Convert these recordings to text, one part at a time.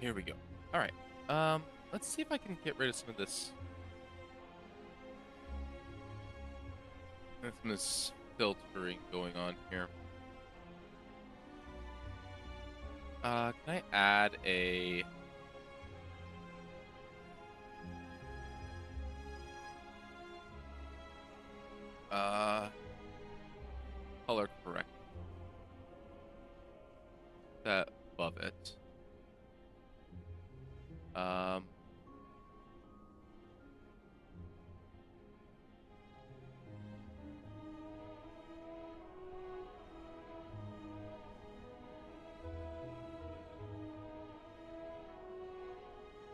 Here we go. All right. Let's see if I can get rid of some of this. Some of this filtering going on here. Can I add a? Color correct. That above it. Um.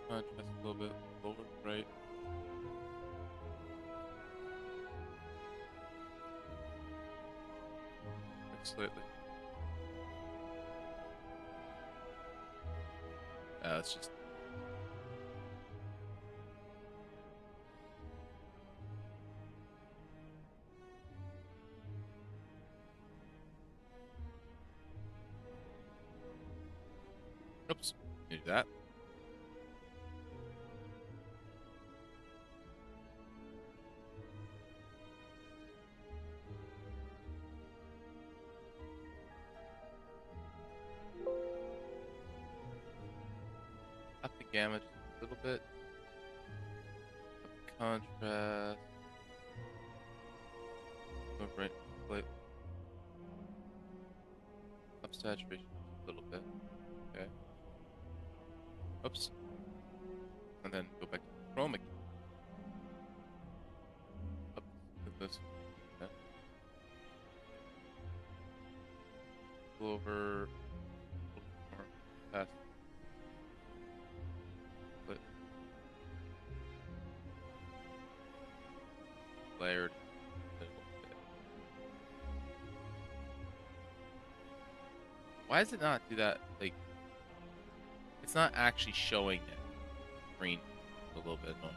Contrast a little bit lower, right? Slightly. It's just. Oops. Do that. Up the gamma just a little bit. Up the contrast. Go right slightly. Up saturation a little bit. Okay. Oops. And then go back to the chroma key. Up to this. Okay. Go over a little more past. But layered a little bit. Why does it not do that? Like, it's not actually showing it. Green. A little bit annoying.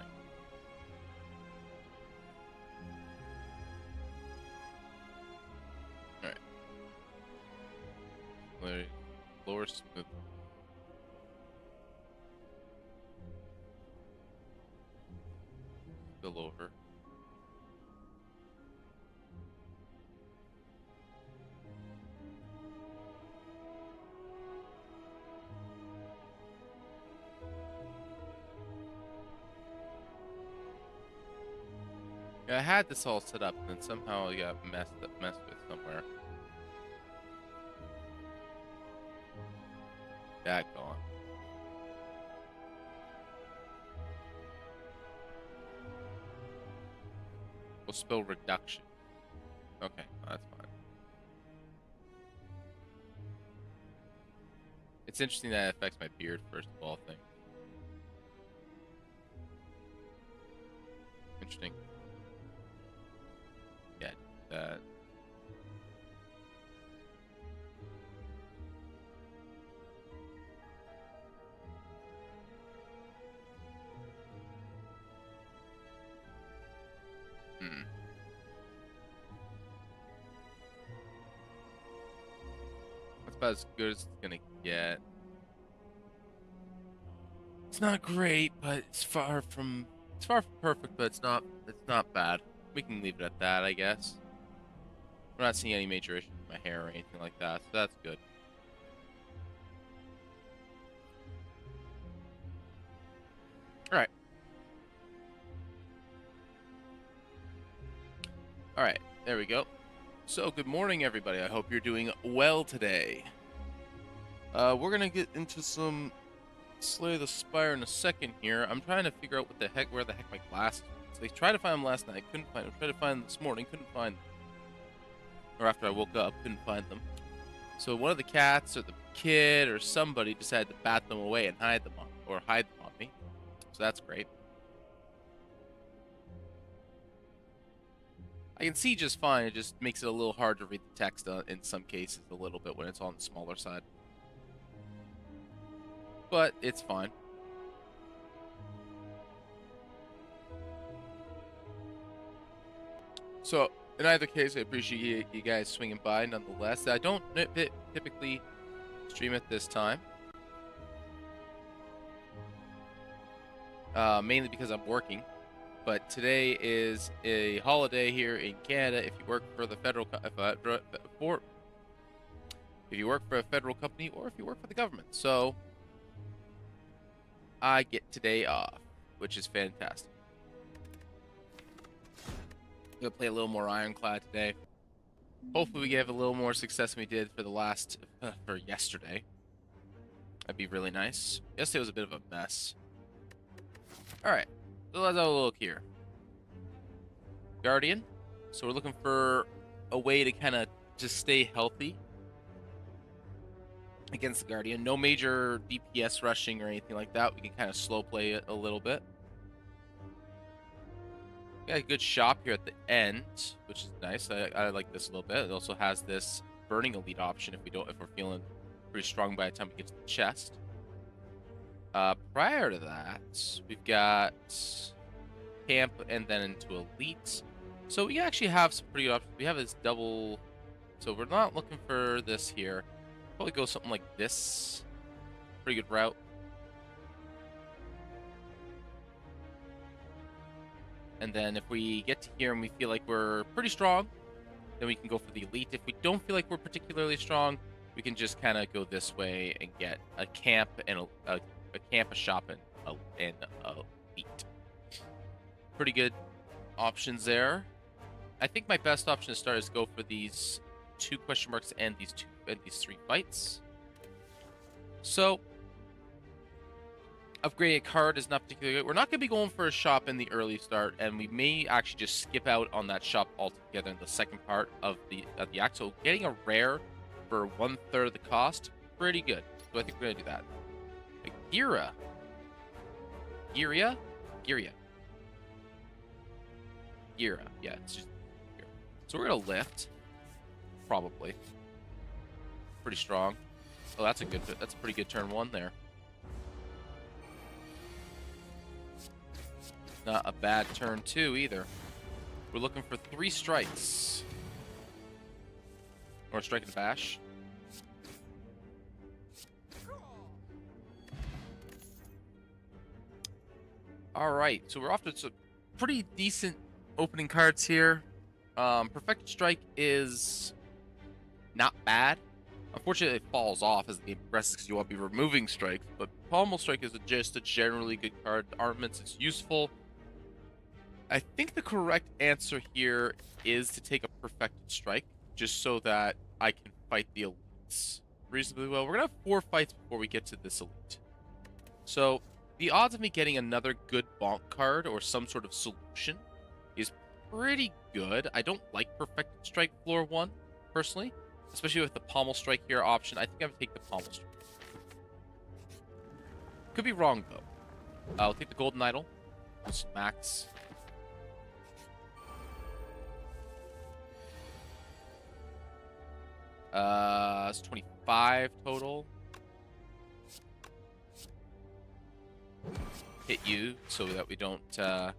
Alright. Lower smooth. Spill over. Yeah, I had this all set up, and then somehow it got messed with somewhere. That gone. We'll spill reduction. Okay, that's fine. It's interesting that it affects my beard first of all thing. Interesting. Yeah, that. That's about as good as it's gonna get. It's not great, but it's far from perfect, but it's not bad. We can leave it at that, I guess. We're not seeing any major issues with my hair or anything like that, so that's good. Alright. Alright, there we go. So, good morning, everybody. I hope you're doing well today. We're gonna get into some Slay the Spire in a second here. I'm trying to figure out where the heck my glasses are. So I tried to find them last night, couldn't find them. Tried to find them this morning, couldn't find them. Or after I woke up, couldn't find them. So one of the cats or the kid or somebody decided to bat them away and hide them on me. So that's great. I can see just fine. It just makes it a little hard to read the text in some cases a little bit when it's on the smaller side. But it's fine. So, in either case, I appreciate you guys swinging by nonetheless. I don't typically stream at this time. mainly because I'm working. But today is a holiday here in Canada if you work for the federal if you work for a federal company or if you work for the government. So I get today off, which is fantastic. I'm gonna play a little more Ironclad today. Hopefully we have a little more success than we did for yesterday. That'd be really nice. Yesterday was a bit of a mess. Alright, so let's have a look here. Guardian. So we're looking for a way to kind of just stay healthy against the Guardian. No major DPS rushing or anything like that. We can kind of slow play it a little bit. We got a good shop here at the end, which is nice. I like this a little bit. It also has this burning elite option if we're feeling pretty strong by the time we get to the chest. Prior to that, we've got camp and then into elite. So we actually have some pretty good options. We have this double, so we're not looking for this here. Probably go something like this. Pretty good route. And then if we get to here and we feel like we're pretty strong, then we can go for the elite. If we don't feel like we're particularly strong, we can just kind of go this way and get a camp and a camp, a shop, and a elite. Pretty good options there. I think my best option to start is go for these 2 question marks and these 3 fights. So upgrading a card is not particularly good. We're not going to be going for a shop in the early start, and we may actually just skip out on that shop altogether in the second part of the act. So getting a rare for 1/3 of the cost, pretty good. So I think we're going to do that. Gira. Yeah, it's just Gira. So we're going to lift. Probably. Pretty strong. Oh, that's a pretty good turn 1 there. Not a bad turn 2 either. We're looking for 3 strikes. Or strike and bash. Alright, so we're off to some pretty decent opening cards here. Perfected Strike is not bad. Unfortunately, it falls off as the game progresses because you want to be removing strikes, but Pommel Strike is just a generally good card. Armaments is useful. I think the correct answer here is to take a Perfected Strike, just so that I can fight the elites reasonably well. We're going to have 4 fights before we get to this elite. So the odds of me getting another good bonk card or some sort of solution is pretty good. I don't like Perfected Strike floor 1, personally. Especially with the Pommel Strike here option. I think I'm going to take the Pommel Strike. Could be wrong, though. I'll take the Golden Idol. Max. It's 25 total. Hit you so that we don't have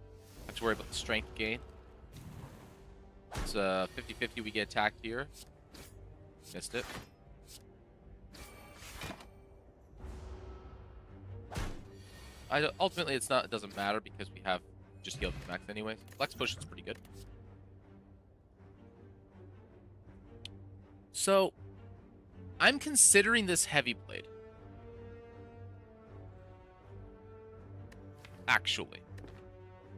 to worry about the strength gain. It's 50-50 we get attacked here. Missed it. Ultimately, it doesn't matter because we have just healed max anyways. Flex Potion's pretty good. So, I'm considering this Heavy Blade. Actually,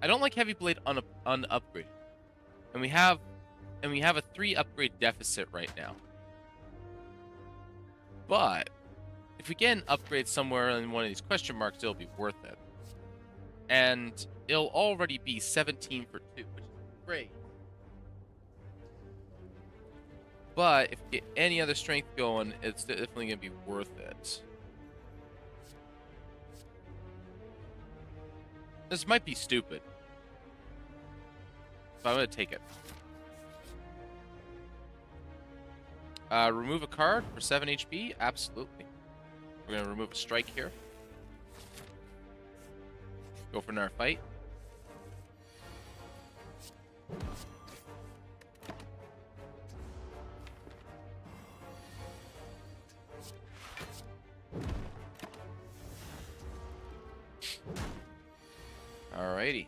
I don't like Heavy Blade unupgraded, and we have a 3 upgrade deficit right now. But if we get an upgrade somewhere in one of these question marks, it'll be worth it. And it'll already be 17 for 2, which is great. But if we get any other strength going, it's definitely going to be worth it. This might be stupid, but I'm going to take it. Remove a card for 7 HP? Absolutely. We're going to remove a strike here. Go for another fight. Alrighty.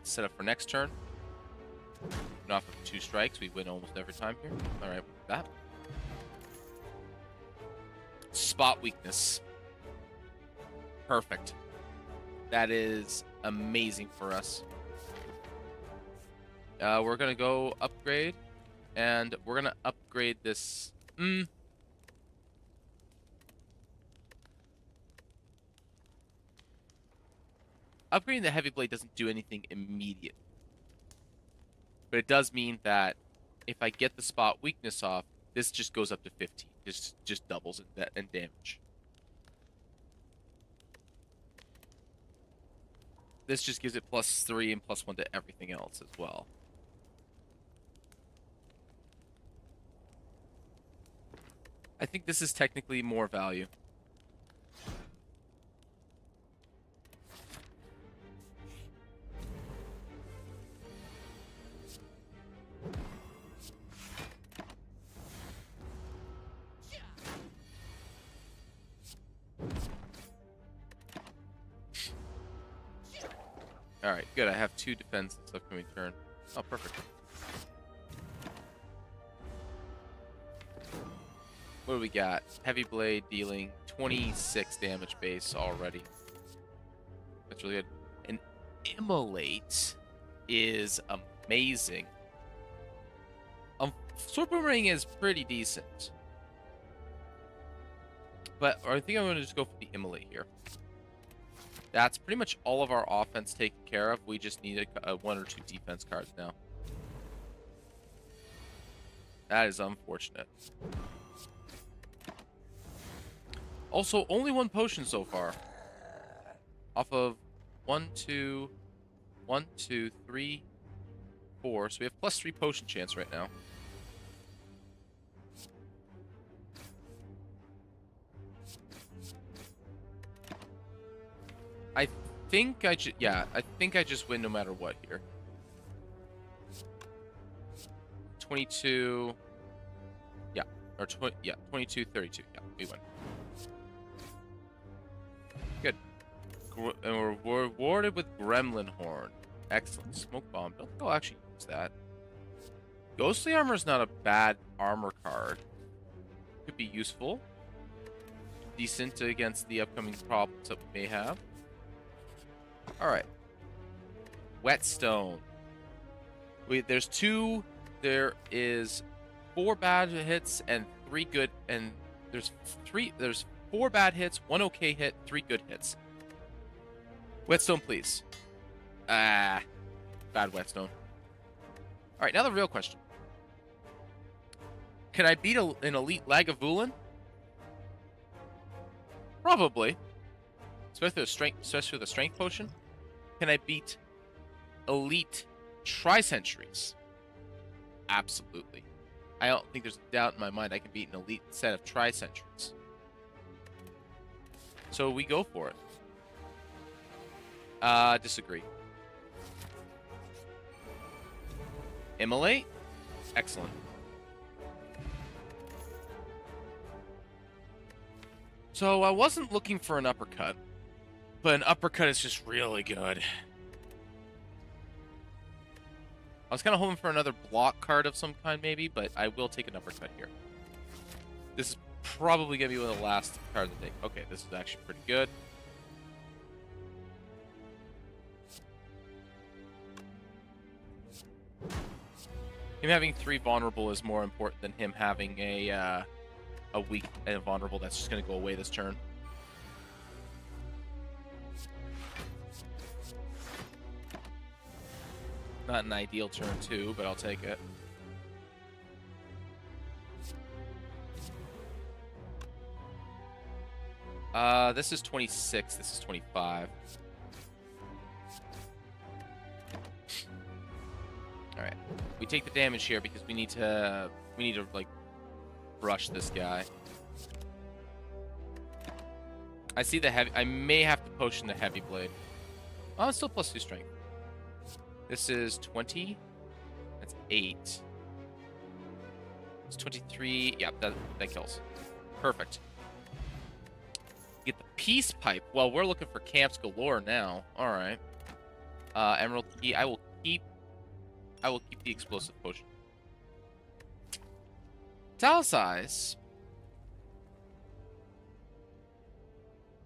Set up for next turn. And off of 2 strikes, we win almost every time here. Alright, with that. Spot weakness. Perfect. That is amazing for us. We're going to go upgrade. And we're going to upgrade this. Upgrading the heavy blade doesn't do anything immediate. But it does mean that if I get the spot weakness off, this just goes up to 15. Just doubles in damage. This just gives it +3 and +1 to everything else as well. I think this is technically more value. Alright, good. I have 2 defense this upcoming turn. Oh, perfect. What do we got? Heavy blade dealing 26 damage base already. That's really good. And immolate is amazing. Sword boomerang is pretty decent. But I think I'm going to just go for the immolate here. That's pretty much all of our offense taken care of. We just need a 1 or 2 defense cards now. That is unfortunate. Also, only 1 potion so far. Off of 1, 2, 3, 4. So we have +3 potion chance right now. I think I just win no matter what here. 22. Yeah, or 22, 32. Yeah, we win. Good. And we're rewarded with Gremlin Horn. Excellent. Smoke Bomb. Don't think I'll actually use that. Ghostly Armor is not a bad armor card. Could be useful. Decent against the upcoming problems that we may have. Alright. Whetstone. There is 4 bad hits and 3 good, and there's 4 bad hits, 1 okay hit, 3 good hits. Whetstone, please. Bad Whetstone. Alright, now the real question. Can I beat an elite Lagavulin? Probably. Especially with a strength potion. Can I beat elite Tri-Sentries? Absolutely. I don't think there's a doubt in my mind I can beat an elite set of Tri-Sentries. So we go for it. Disagree. Immolate? Excellent. So I wasn't looking for an uppercut, but an uppercut is just really good. I was kind of hoping for another block card of some kind maybe, but I will take an uppercut here. This is probably going to be one of the last cards I take. Okay, this is actually pretty good. Him having 3 vulnerable is more important than him having a weak and a vulnerable that's just going to go away this turn. Not an ideal turn, too, but I'll take it. This is 26. This is 25. All right, we take the damage here because we need to like brush this guy. I see the heavy. I may have to potion the heavy blade. Oh, it's still +2 strength. This is 20. That's 8. It's 23. Yeah, that kills. Perfect. Get the peace pipe. Well, we're looking for camps galore now. All right. Emerald key. I will keep the explosive potion. Talisize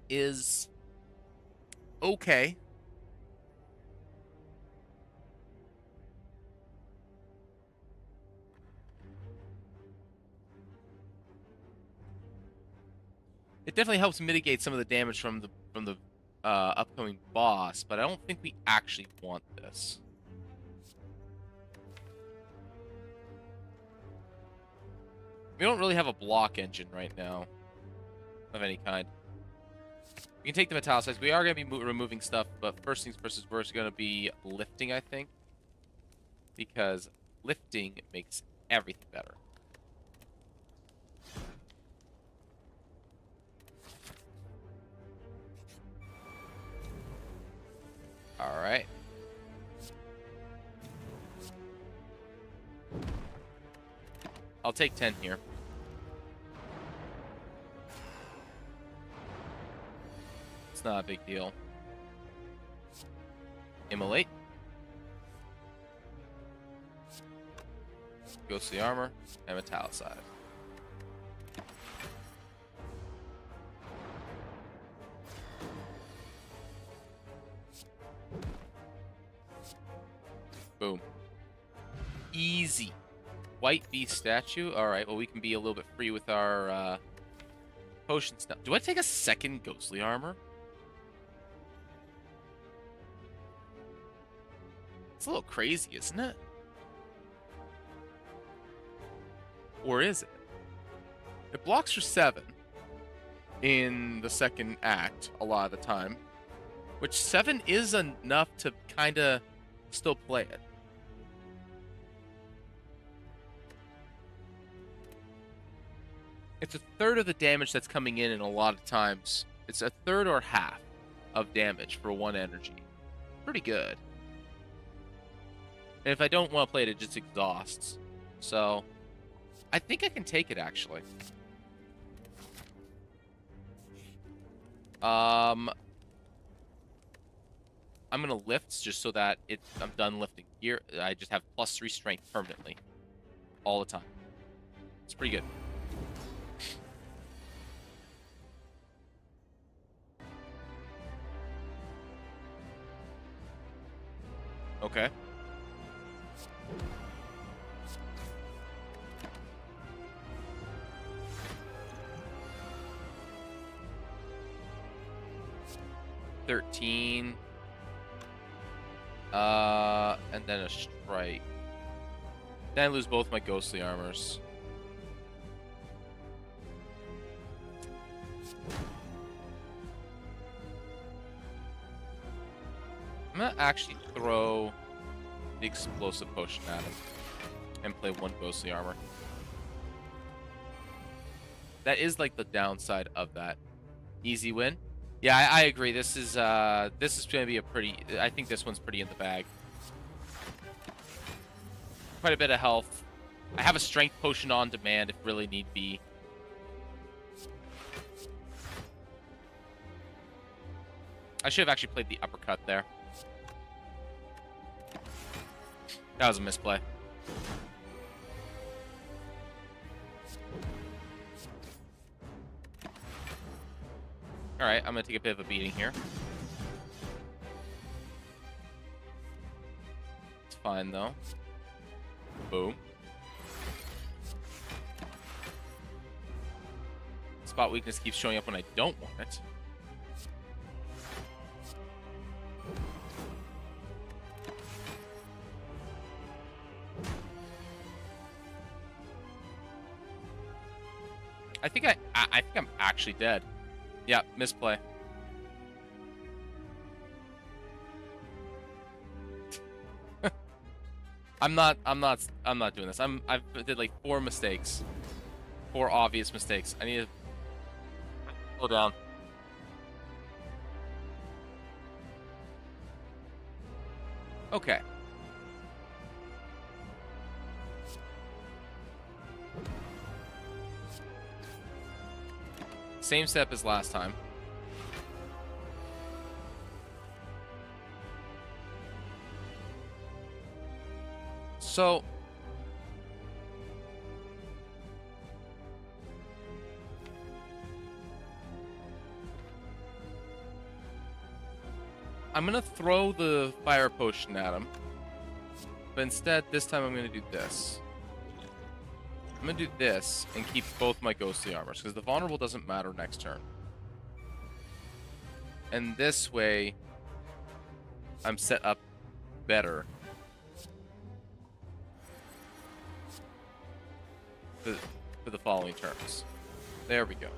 is okay. It definitely helps mitigate some of the damage from the upcoming boss, but I don't think we actually want this. We don't really have a block engine right now of any kind. We can take the metallicize. We are going to be removing stuff, but first things first is we're going to be lifting, I think, because lifting makes everything better. All right. I'll take 10 here. It's not a big deal. Immolate. Ghostly armor and metallicize. Boom. Easy. White beast statue. All right. Well, we can be a little bit free with our potions now. Do I take a second ghostly armor? It's a little crazy, isn't it? Or is it? It blocks for 7 in the second act a lot of the time, which 7 is enough to kind of still play it. It's a third of the damage that's coming in a lot of times. It's a third or half of damage for 1 energy. Pretty good. And if I don't want to play it, it just exhausts. So, I think I can take it, actually. I'm going to lift just so that I'm done lifting. Here, I just have +3 strength permanently. All the time. It's pretty good. Okay. $13. And then a strike. Then I lose both my ghostly armors. I'm gonna actually throw the explosive potion at him and play 1 ghostly armor. That is like the downside of that. Easy win. Yeah, I agree. This is gonna be a pretty. I think this one's pretty in the bag. Quite a bit of health. I have a strength potion on demand if really need be. I should have actually played the uppercut there. That was a misplay. Alright, I'm gonna take a bit of a beating here. It's fine, though. Boom. Spot weakness keeps showing up when I don't want it. I think I'm actually dead. Yeah, misplay. I'm not doing this. I did like 4 mistakes. 4 obvious mistakes. I need to slow down. Okay. Same step as last time. So I'm gonna throw the fire potion at him, but instead this time I'm gonna do this. I'm gonna do this and keep both my ghostly armors because the vulnerable doesn't matter next turn. And this way, I'm set up better for the following turns. There we go.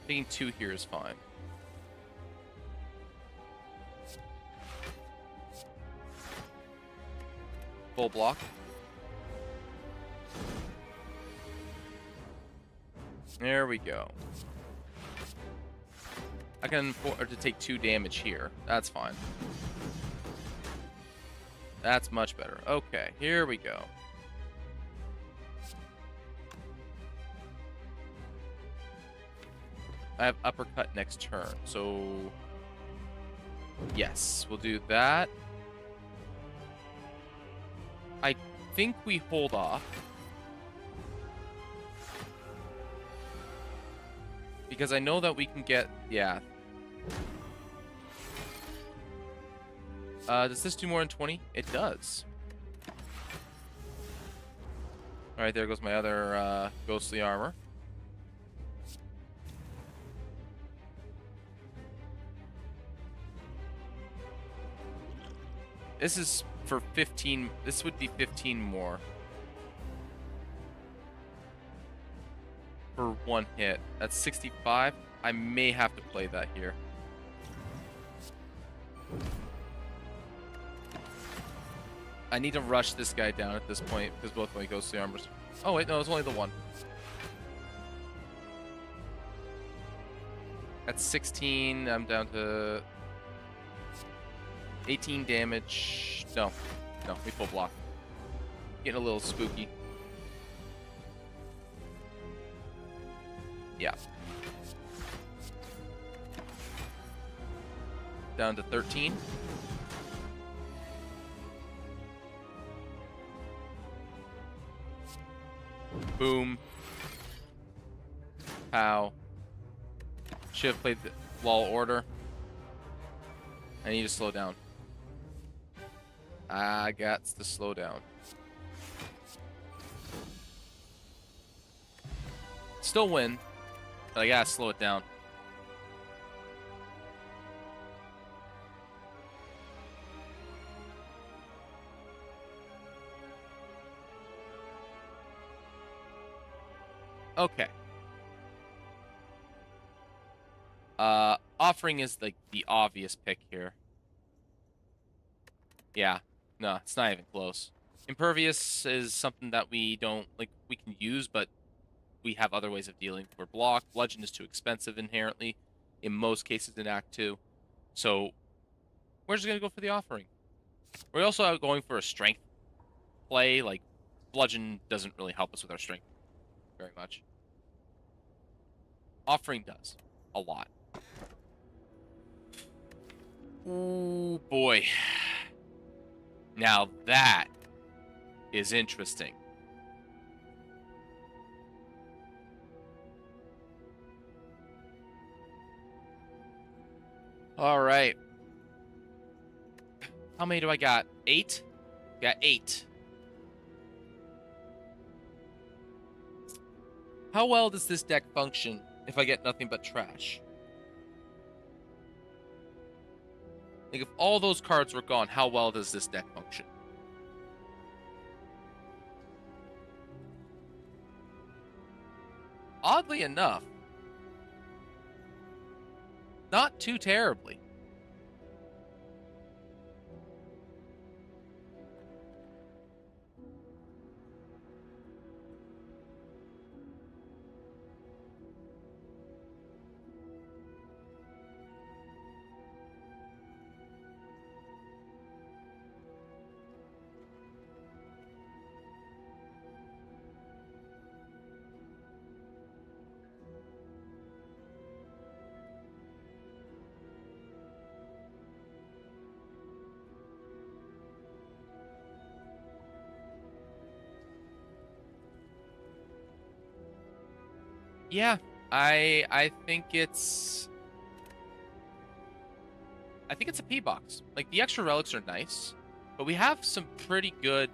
Taking 2 here is fine. Full block. There we go. I can afford to take 2 damage here. That's fine. That's much better. Okay, here we go. I have uppercut next turn, so yes, we'll do that. I think we hold off. Because I know that we can get, yeah. Does this do more than 20? It does. Alright, there goes my other ghostly armor. This is for 15. This would be 15 more. For 1 hit. That's 65. I may have to play that here. I need to rush this guy down at this point because both my ghostly armors. Oh wait, no, it's only the one. That's 16. I'm down to 18 damage. No, we full block. Getting a little spooky. Yeah. Down to 13. Boom. Pow. Should have played the wall order. I need to slow down. I got to slow down. Still win, but I gotta slow it down. Okay. Offering is like the obvious pick here. Yeah. No, it's not even close. Impervious is something that we don't like. We can use, but we have other ways of dealing. We're blocked. Bludgeon is too expensive inherently, in most cases in Act 2. So we're just gonna go for the offering. We're also going for a strength play. Like Bludgeon doesn't really help us with our strength very much. Offering does a lot. Ooh boy. Now that is interesting. All right. How many do I got? 8? Got 8. How well does this deck function if I get nothing but trash? Like, if all those cards were gone, how well does this deck function? Oddly enough, not too terribly. Yeah, I think it's a P box. Like, the extra relics are nice, but we have some pretty good,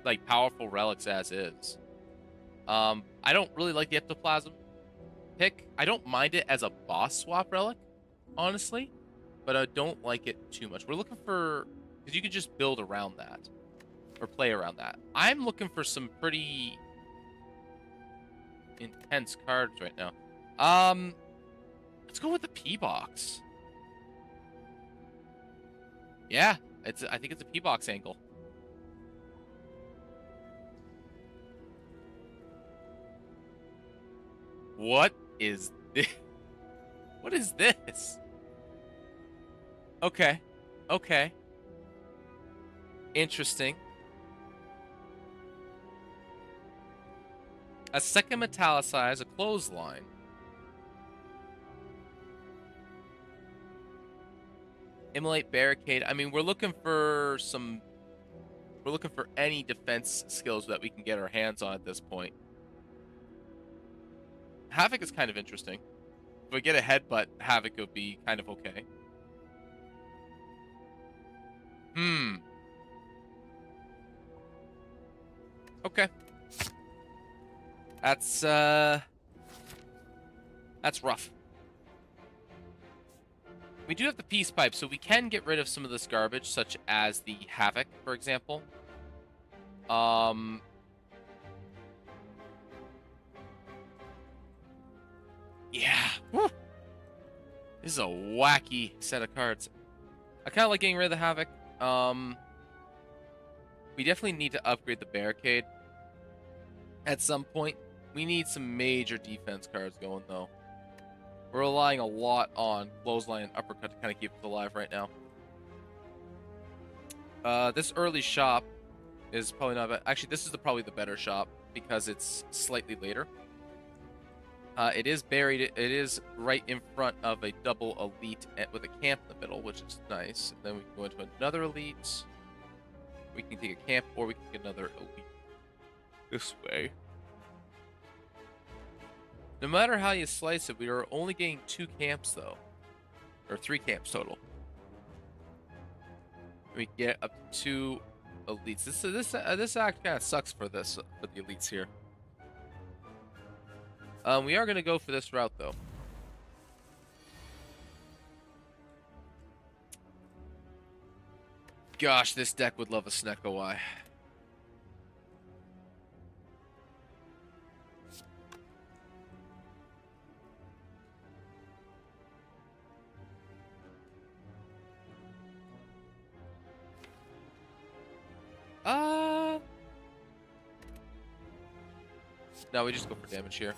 like, powerful relics as is. I don't really like the ectoplasm pick. I don't mind it as a boss swap relic, honestly, but I don't like it too much. We're looking for, because you can just build around that or play around that. I'm looking for some pretty intense cards right now. Let's go with the P box. Yeah, I think it's a P box angle. What is this? What is this? Okay. Okay. Interesting. A second metallicize, a clothesline. Immolate barricade. I mean, we're looking for any defense skills that we can get our hands on at this point. Havoc is kind of interesting. If we get a headbutt, Havoc would be kind of okay. Okay. That's rough. We do have the peace pipe, so we can get rid of some of this garbage, such as the Havoc, for example. Yeah. Woo. This is a wacky set of cards. I kind of like getting rid of the Havoc. We definitely need to upgrade the barricade at some point. We need some major defense cards going, though. We're relying a lot on clothesline and uppercut to kind of keep us alive right now. This early shop is probably not bad. Actually, this is probably the better shop because it's slightly later. It is buried. It is right in front of a double elite with a camp in the middle, which is nice. And then we can go into another elite. We can take a camp, or we can get another elite this way. No matter how you slice it, we are only getting 2 camps, though. Or 3 camps total. We get up to 2 elites. This act kind of sucks for the elites here. We are going to go for this route, though. Gosh, this deck would love a Snecko Eye. No, we just go for damage here.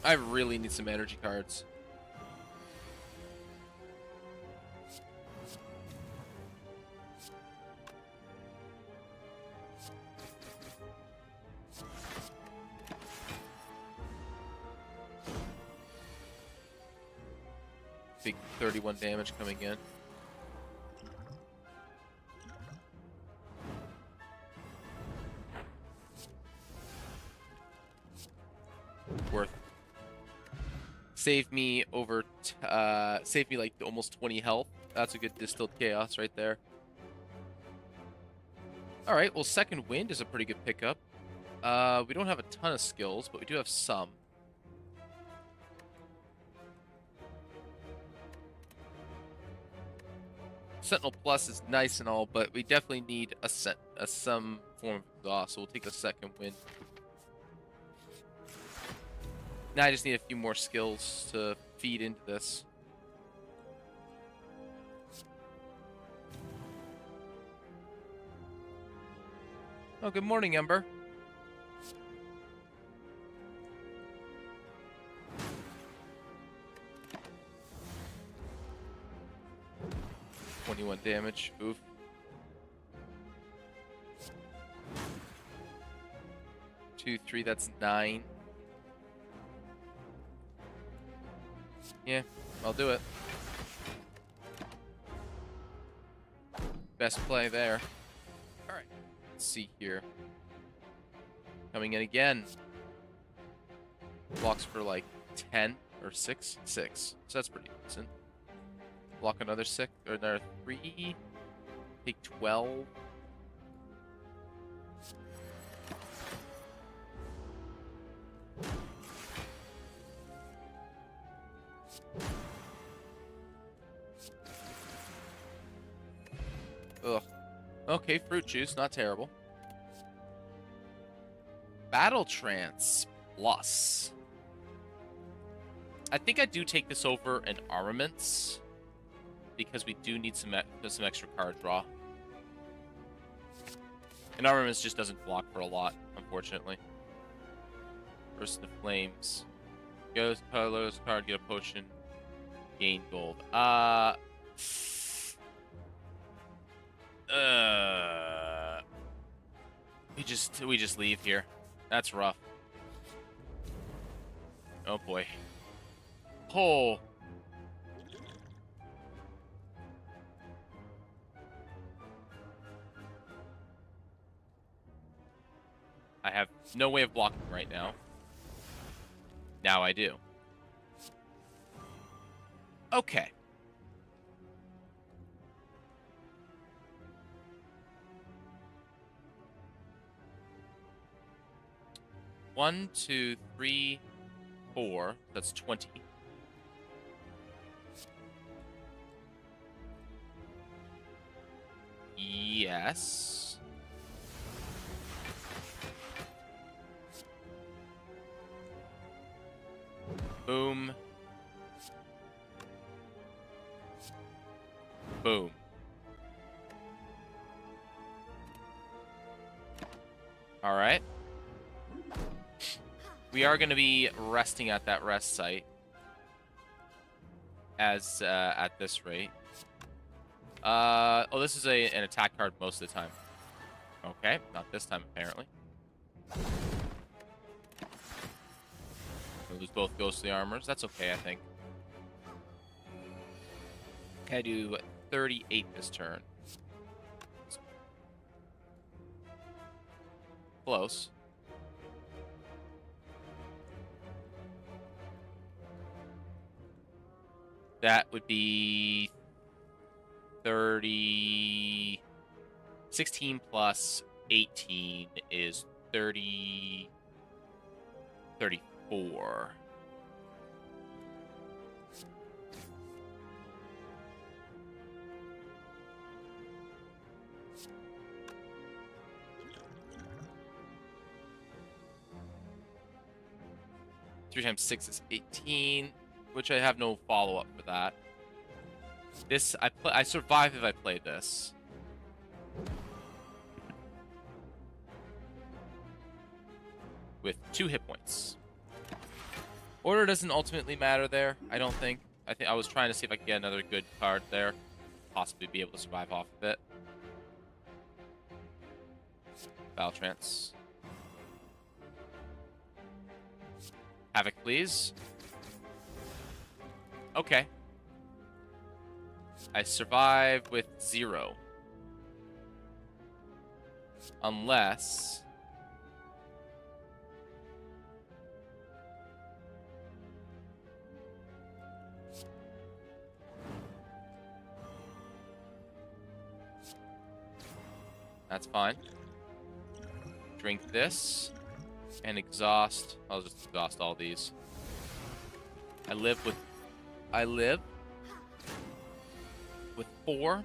I really need some energy cards. Big 31 damage coming in. Worth. Save me like almost 20 health. That's a good distilled chaos right there. All right, well, second wind is a pretty good pickup. We don't have a ton of skills, but we do have some. Sentinel Plus is nice and all, but we definitely need some form of exhaust, so we'll take a second wind. Now I just need a few more skills to feed into this. Oh, good morning, Ember. $21 damage. Oof. Two, 3, that's 9. Yeah, I'll do it. Best play there. Alright, let's see here. Coming in again. Blocks for like 10 or 6? 6. So that's pretty decent. Block another 6 or another 3. Take 12. Ugh. Okay, fruit juice, not terrible. Battle Trance Plus. I think I do take this over an Armaments because we do need some extra card draw. And Armaments just doesn't block for a lot, unfortunately. Burst the Flames. Goes colorless card, get a potion, gain gold. We just leave here. That's rough. Oh boy. Oh. I have no way of blocking right now. Now I do. Okay. One, 2, 3, 4. That's 20. Yes. Boom. Boom. All right. We are going to be resting at that rest site as at this rate. Oh, this is an attack card most of the time. Okay, not this time apparently. We'll lose both ghostly armors. That's okay, I think. Can I do 38 this turn? Close. That would be 30. 16 plus 18 is 30. 34. Three times 6 is 18. Which I have no follow-up for that. This, I survive if I play this. With 2 hit points. Order doesn't ultimately matter there, I don't think. I was trying to see if I could get another good card there. Possibly be able to survive off of it. Battle Trance. Havoc, please. Okay. I survive with 0. Unless... That's fine. Drink this. And exhaust. I'll just exhaust all these. I live with 4.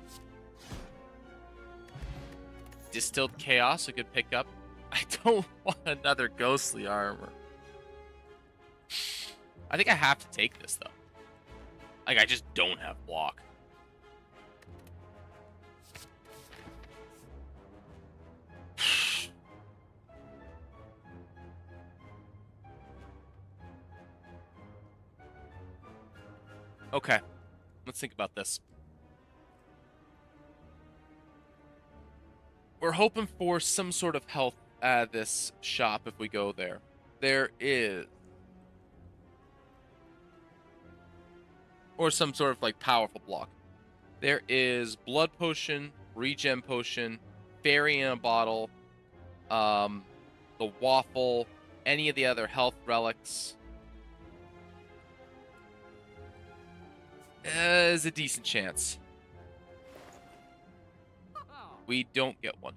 Distilled Chaos, a good pickup. I don't want another ghostly armor. I think I have to take this, though. Like, I just don't have block. Okay, let's think about this. We're hoping for some sort of health at this shop if we go there. There is... Or some sort of, like, powerful block. There is Blood Potion, Regen Potion, Fairy in a Bottle, the Waffle, any of the other health relics. is a decent chance. We don't get one.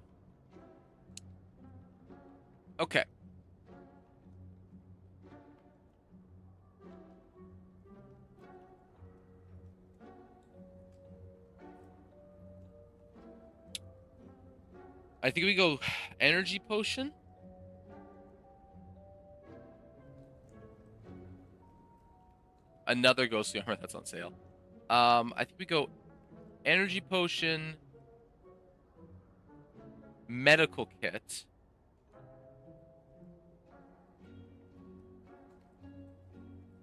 Okay. I think we go energy potion. Another ghostly armor that's on sale. I think we go energy potion, medical kit,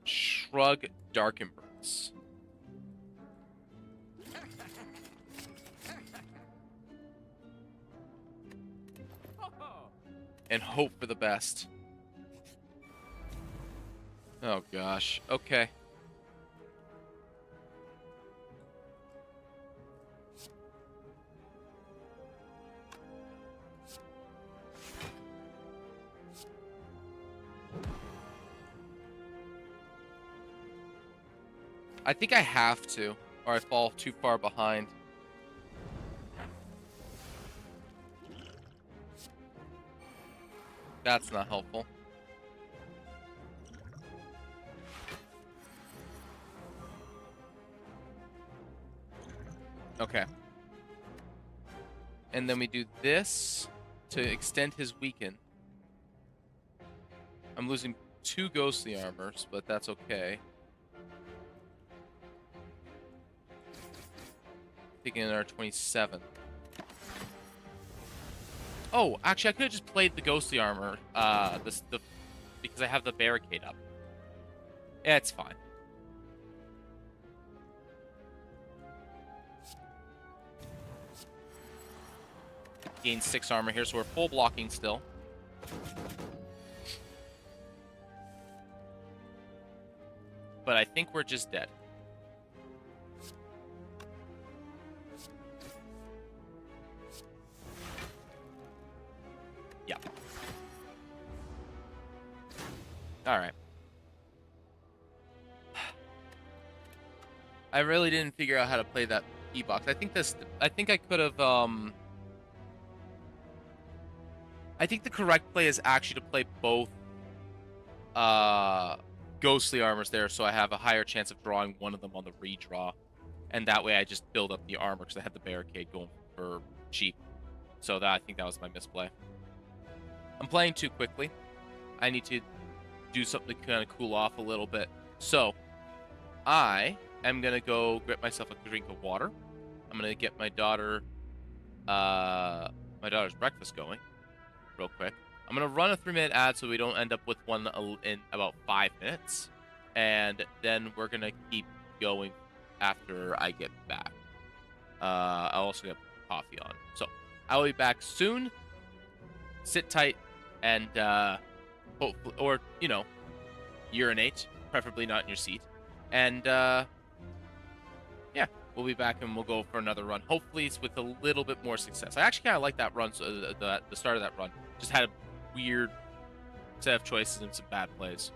shrug, dark embrace. And hope for the best. Oh gosh. Okay. I think I have to, or I fall too far behind. That's not helpful. Okay. And then we do this to extend his weaken. I'm losing 2 ghostly armors, but that's okay. Taking another 27. Oh, actually, I could have just played the ghostly armor, because I have the barricade up. Yeah, it's fine. Gain 6 armor here, so we're full blocking still. But I think we're just dead. Yeah. All right. I really didn't figure out how to play that E-box. I think I could have, I think the correct play is actually to play both, ghostly armors there, so I have a higher chance of drawing one of them on the redraw. And that way I just build up the armor, because I had the barricade going for cheap. So I think that was my misplay. I'm playing too quickly. I need to do something to kind of cool off a little bit. So, I am going to go get myself a drink of water. I'm going to get my daughter's breakfast going real quick. I'm going to run a 3-minute ad so we don't end up with one in about 5 minutes. And then we're going to keep going after I get back. I'll also get coffee on. So, I will be back soon. Sit tight and hopefully, or urinate, preferably not in your seat. And yeah, we'll be back and we'll go for another run. Hopefully, it's with a little bit more success. I actually kind of like that run. So the start of that run just had a weird set of choices and some bad plays.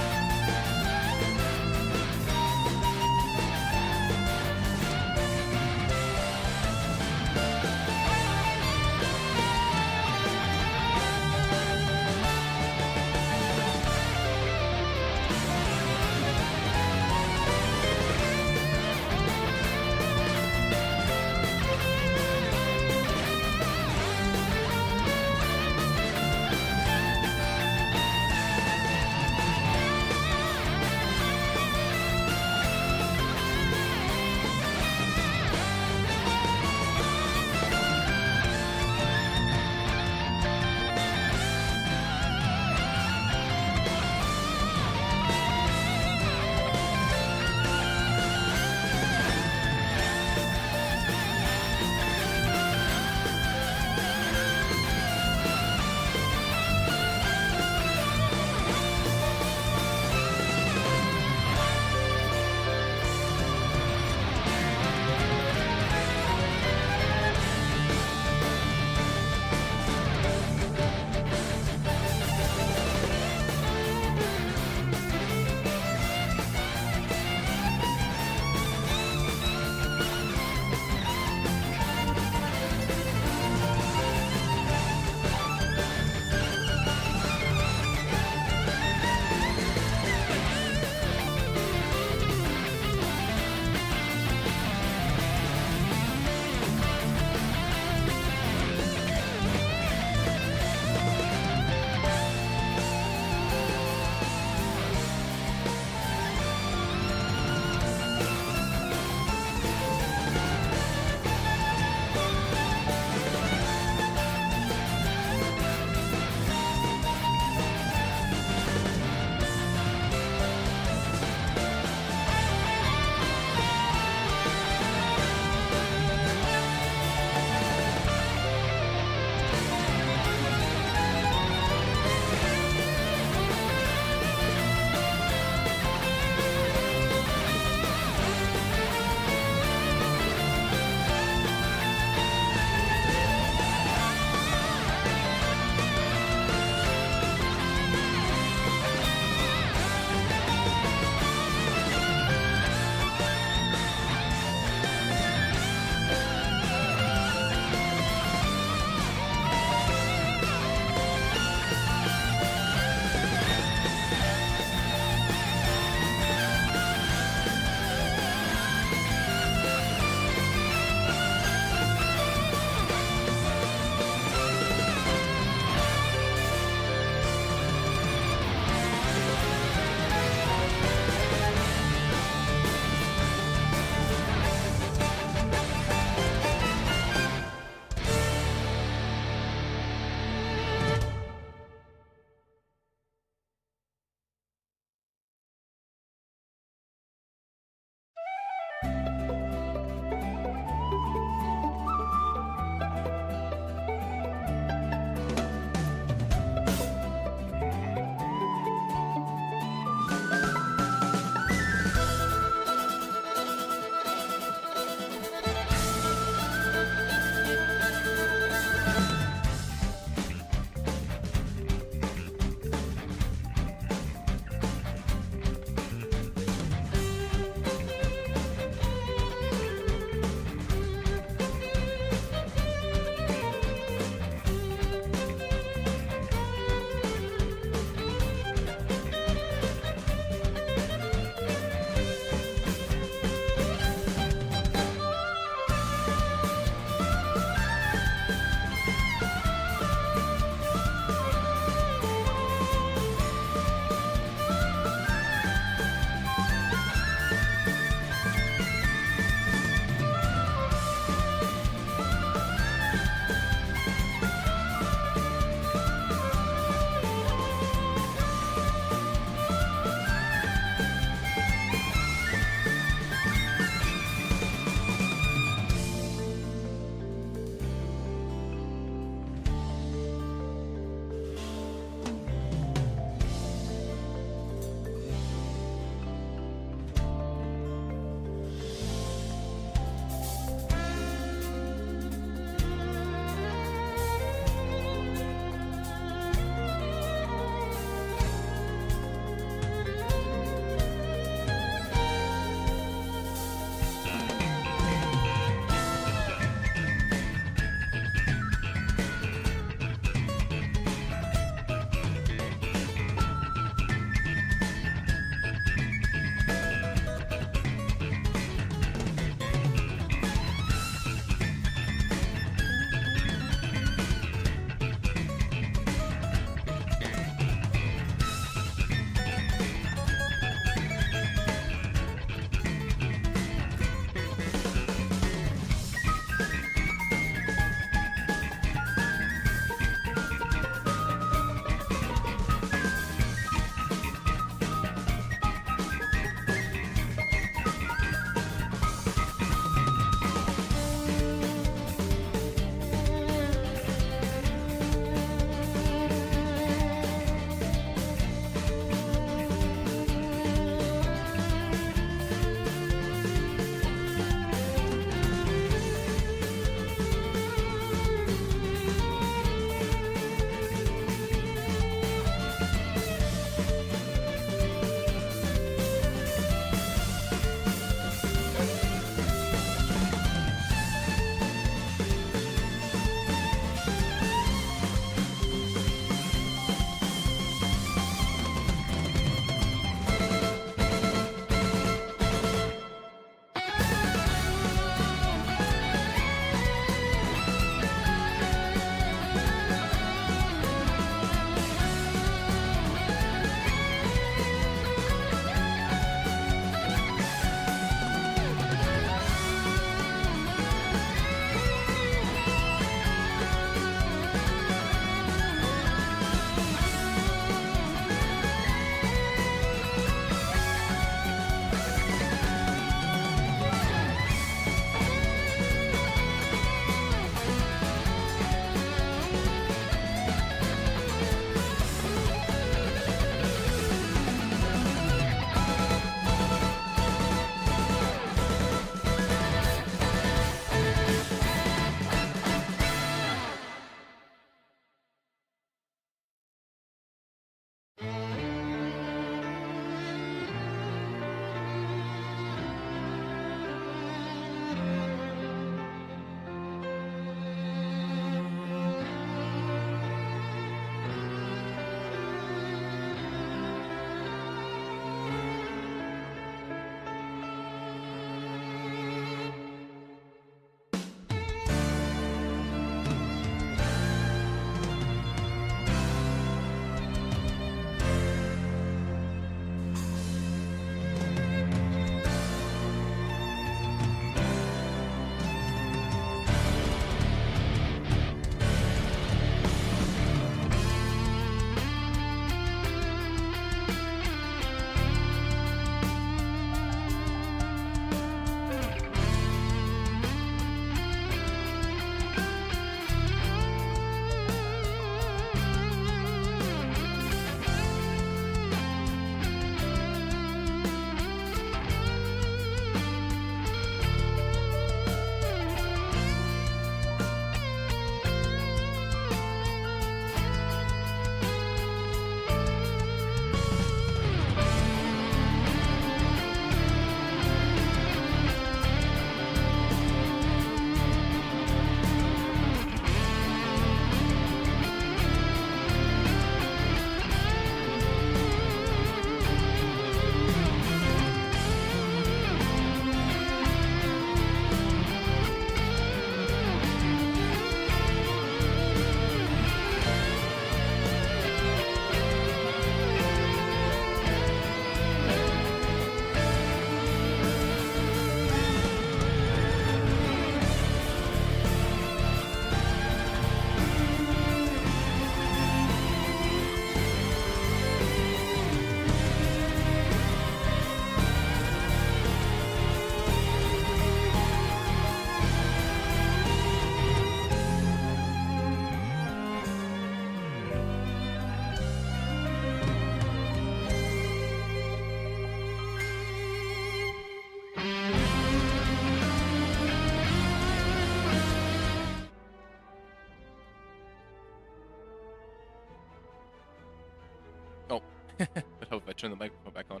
But hope I turn the microphone back on.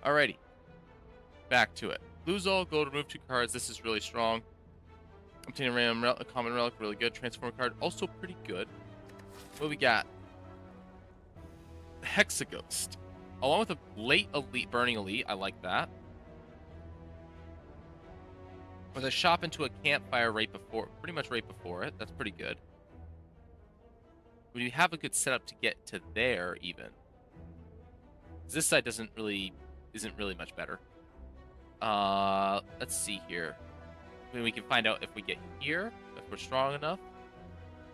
Alrighty. Back to it. Lose all, go to remove 2 cards. This is really strong. Obtain a random a common relic, really good. Transform card, also pretty good. What we got? Hexaghost. Along with a late elite, burning elite. I like that. With a shop into a campfire right before, pretty much right before it. That's pretty good. We have a good setup to get to there, even. This side isn't really much better. Let's see here. I mean, we can find out if we get here, if we're strong enough.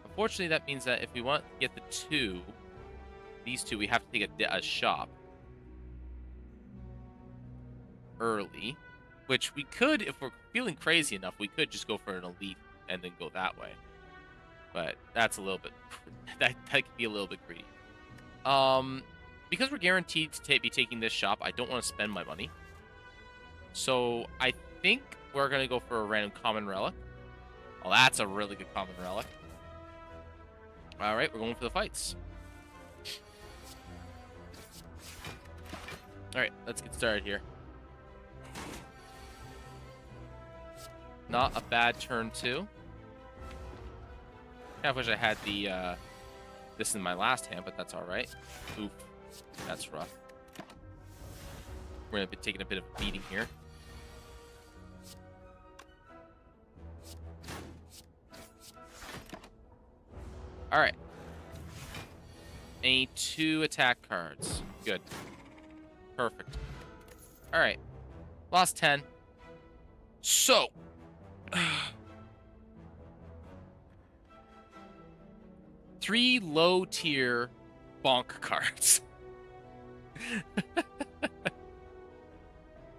Unfortunately, that means that if we want to get the 2, these 2, we have to take a shop early, which we could, if we're feeling crazy enough, we could just go for an elite and then go that way. But that's a little bit, that could be a little bit greedy. Because we're guaranteed to be taking this shop, I don't want to spend my money. So I think we're going to go for a random common relic. Well, that's a really good common relic. All right, we're going for the fights. All right, let's get started here. Not a bad turn, too. Kind of wish I had the this in my last hand, but that's all right. Oof, that's rough. We're going to be taking a bit of a beating here. All right. Any 2 attack cards. Good. Perfect. All right. Lost 10. So. 3 low-tier bonk cards.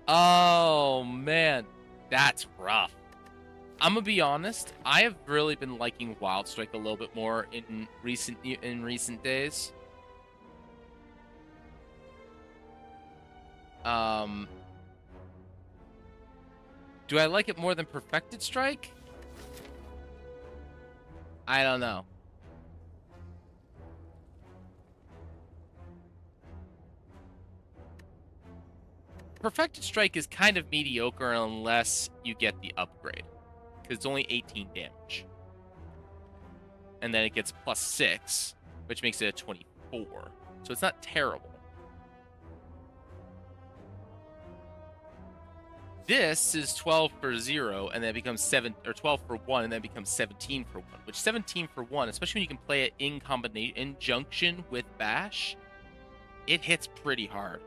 Oh, man. That's rough. I'm gonna be honest. I have really been liking Wild Strike a little bit more in recent days. Do I like it more than Perfected Strike? I don't know. Perfected Strike is kind of mediocre unless you get the upgrade, because it's only 18 damage. And then it gets +6, which makes it a 24. So it's not terrible. This is 12 for 0, and then it becomes 7, or 12 for 1, and then it becomes 17 for 1. Which 17 for 1, especially when you can play it in conjunction with Bash, it hits pretty hard.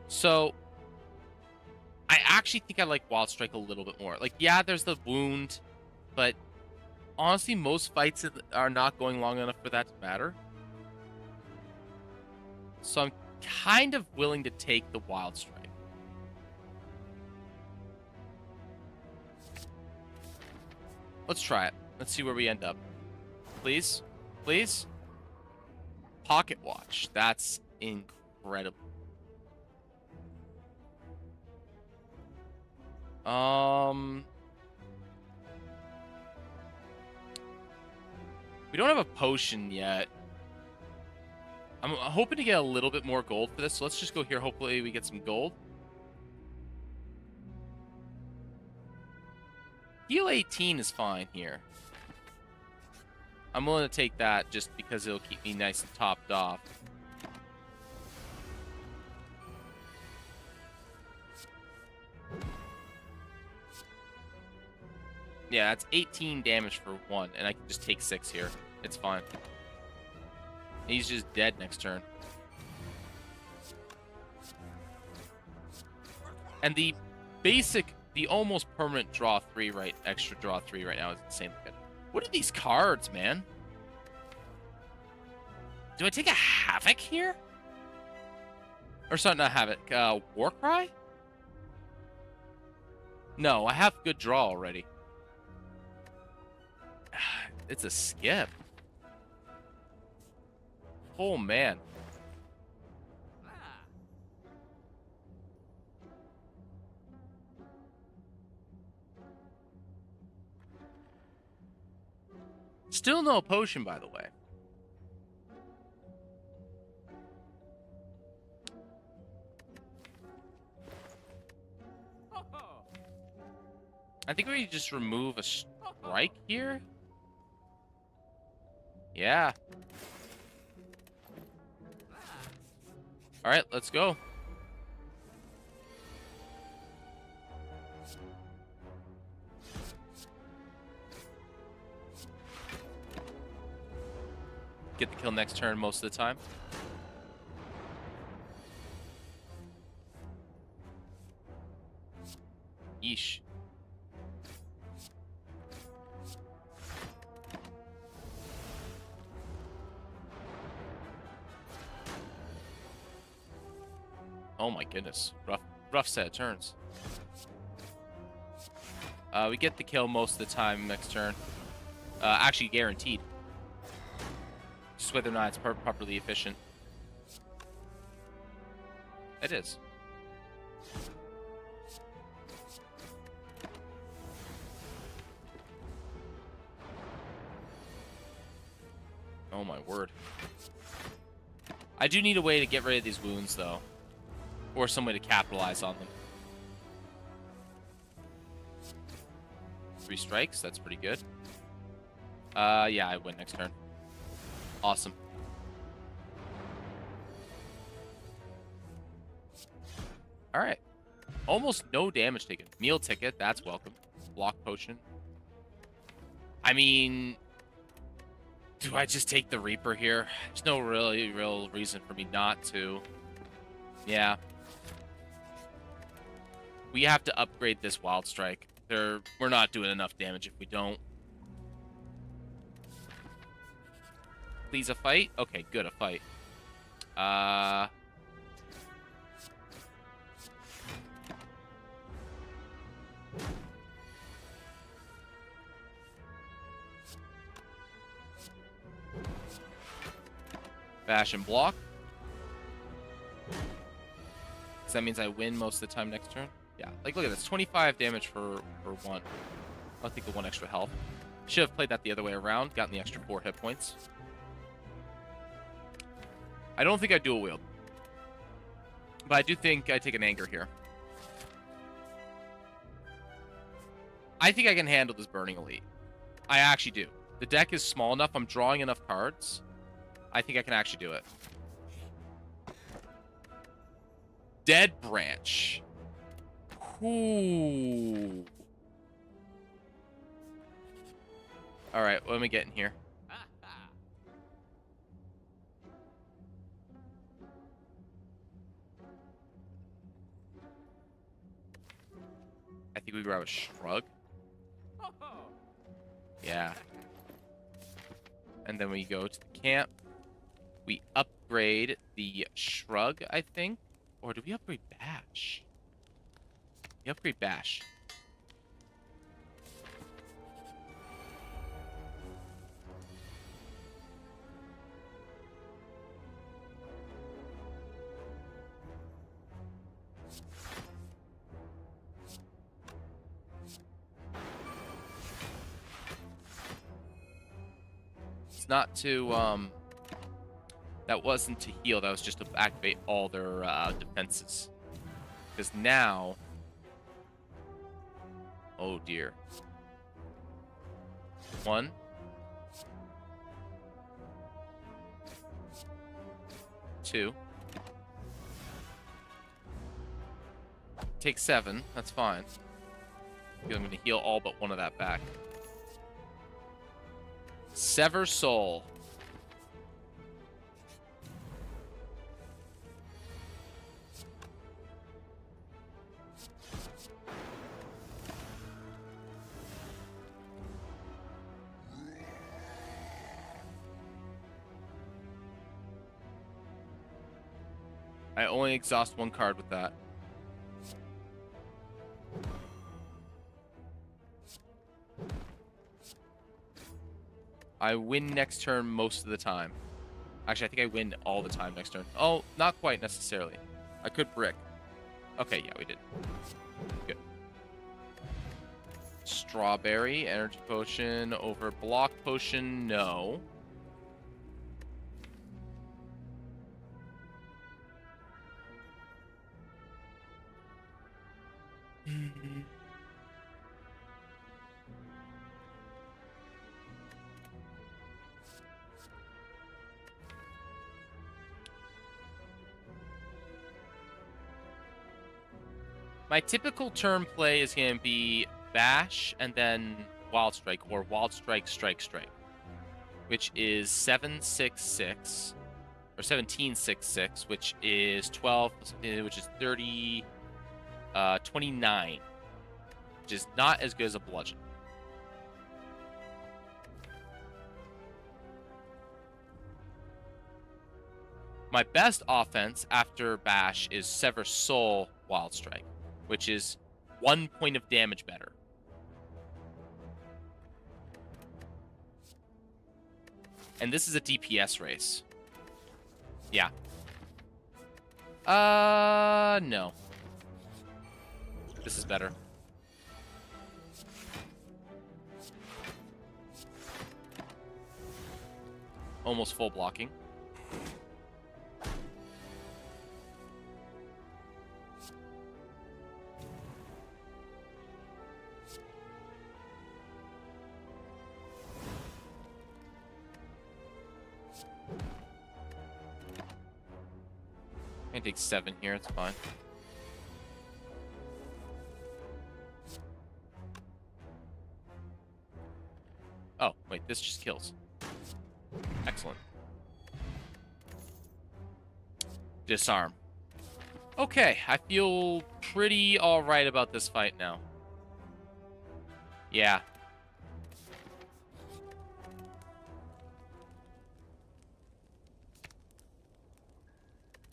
So I actually think I like Wild Strike a little bit more. Like, yeah, there's the wound, but honestly, most fights are not going long enough for that to matter. So I'm kind of willing to take the Wild Strike. Let's try it. Let's see where we end up. Please? Please? Pocket Watch. That's incredible. We don't have a potion yet. I'm hoping to get a little bit more gold for this, so let's just go here. Hopefully we get some gold. Heal 18 is fine here. I'm willing to take that just because it'll keep me nice and topped off. Yeah, that's 18 damage for 1, and I can just take 6 here. It's fine. He's just dead next turn. And the basic, the almost permanent draw 3 extra draw 3 right now is insanely good. What are these cards, man? Do I take a Havoc here? Or sorry, not Havoc, Warcry? No, I have good draw already. It's a skip. Oh, man. Still no potion, by the way. I think we just remove a strike here. Yeah. All right, let's go. Get the kill next turn most of the time. Yeesh. Oh my goodness. Rough set of turns. We get the kill most of the time next turn. Actually guaranteed. Just whether or not it's properly efficient. It is. Oh my word. I do need a way to get rid of these wounds, though. Or some way to capitalize on them. 3 strikes, that's pretty good. Yeah, I win next turn. Awesome. Alright. Almost no damage taken. Meal ticket, that's welcome. Block potion. I mean... Do I just take the Reaper here? There's no real reason for me not to. Yeah. We have to upgrade this Wild Strike. We're not doing enough damage if we don't. Please, a fight? Okay, good, a fight. Bash and block. So that means I win most of the time next turn. Yeah, like look at this, 25 damage for 1. I'll take the 1 extra health. Should have played that the other way around, gotten the extra 4 hit points. I don't think I dual wield, but I do think I take an anger here. I think I can handle this Burning Elite. I actually do. The deck is small enough, I'm drawing enough cards. I think I can actually do it. Dead Branch. Ooh. Alright, what am I getting here? I think we grab a Shrug. Yeah. And then we go to the camp. We upgrade the Shrug, I think. Or do we upgrade Bash? We upgrade Bash. It's not to, that wasn't to heal, that was just to activate all their defenses. Because now... Oh dear. 1. 2. Take 7, that's fine. Because I'm going to heal all but 1 of that back. Sever Soul. I only exhaust 1 card with that. I win next turn most of the time. Actually, I think I win all the time next turn. Oh, not quite necessarily. I could brick. Okay, yeah, we did. Good. Strawberry, energy potion over block potion, no. My typical turn play is going to be Bash and then Wild Strike, or Wild Strike, Strike, Strike, which is 766, or 1766, which is 12, which is 30, 29, which is not as good as a bludgeon. My best offense after Bash is Sever Soul Wild Strike, which is 1 point of damage better. And this is a DPS race. Yeah. No. This is better. Almost full blocking. I can take 7 here, it's fine. Oh, wait, this just kills. Excellent. Disarm. Okay, I feel pretty alright about this fight now. Yeah.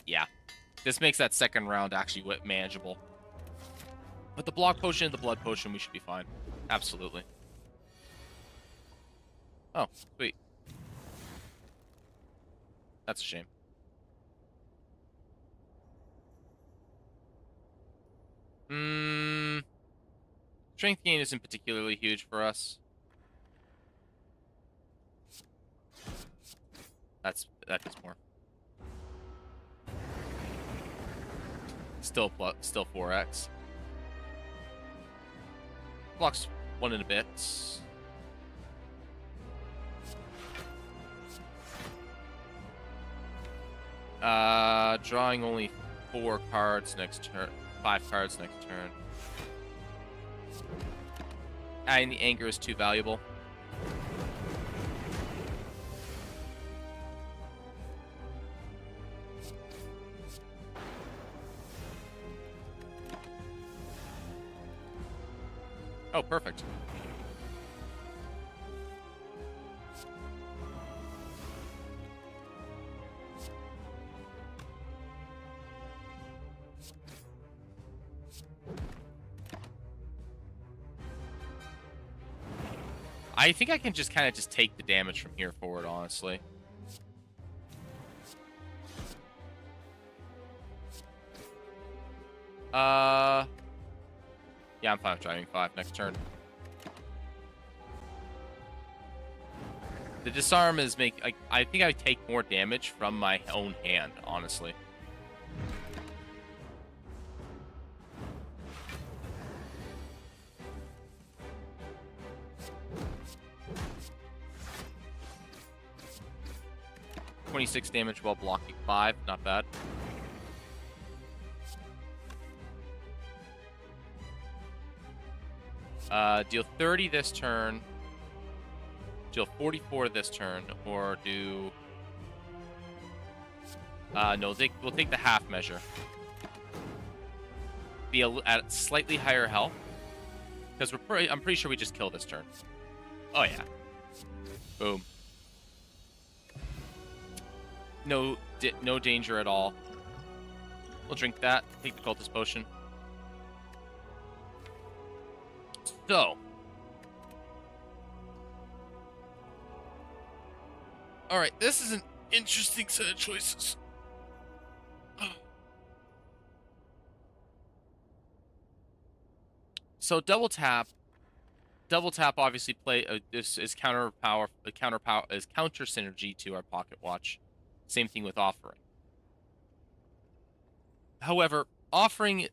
Yeah. This makes that second round actually manageable. With the block potion and the blood potion, we should be fine. Absolutely. Oh, sweet. That's a shame. Strength gain isn't particularly huge for us. That is more. Still 4x. Blocks 1 and a bit. Drawing only 4 cards next turn. 5 cards next turn. And the anger is too valuable. Oh, perfect. I think I can just kind of just take the damage from here forward, honestly. Yeah, I'm fine with driving 5 next turn. The disarm is I think I take more damage from my own hand, honestly. .26 damage while blocking 5, not bad. Deal 30 this turn. Deal 44 this turn, or do... no, we'll take the half measure. Be at slightly higher health, because I'm pretty sure we just kill this turn. Oh yeah. Boom. No danger at all. We'll drink that. Take the cultist potion. So. Alright, this is an interesting set of choices. So double tap obviously is counter synergy to our pocket watch. Same thing with offering. However, offering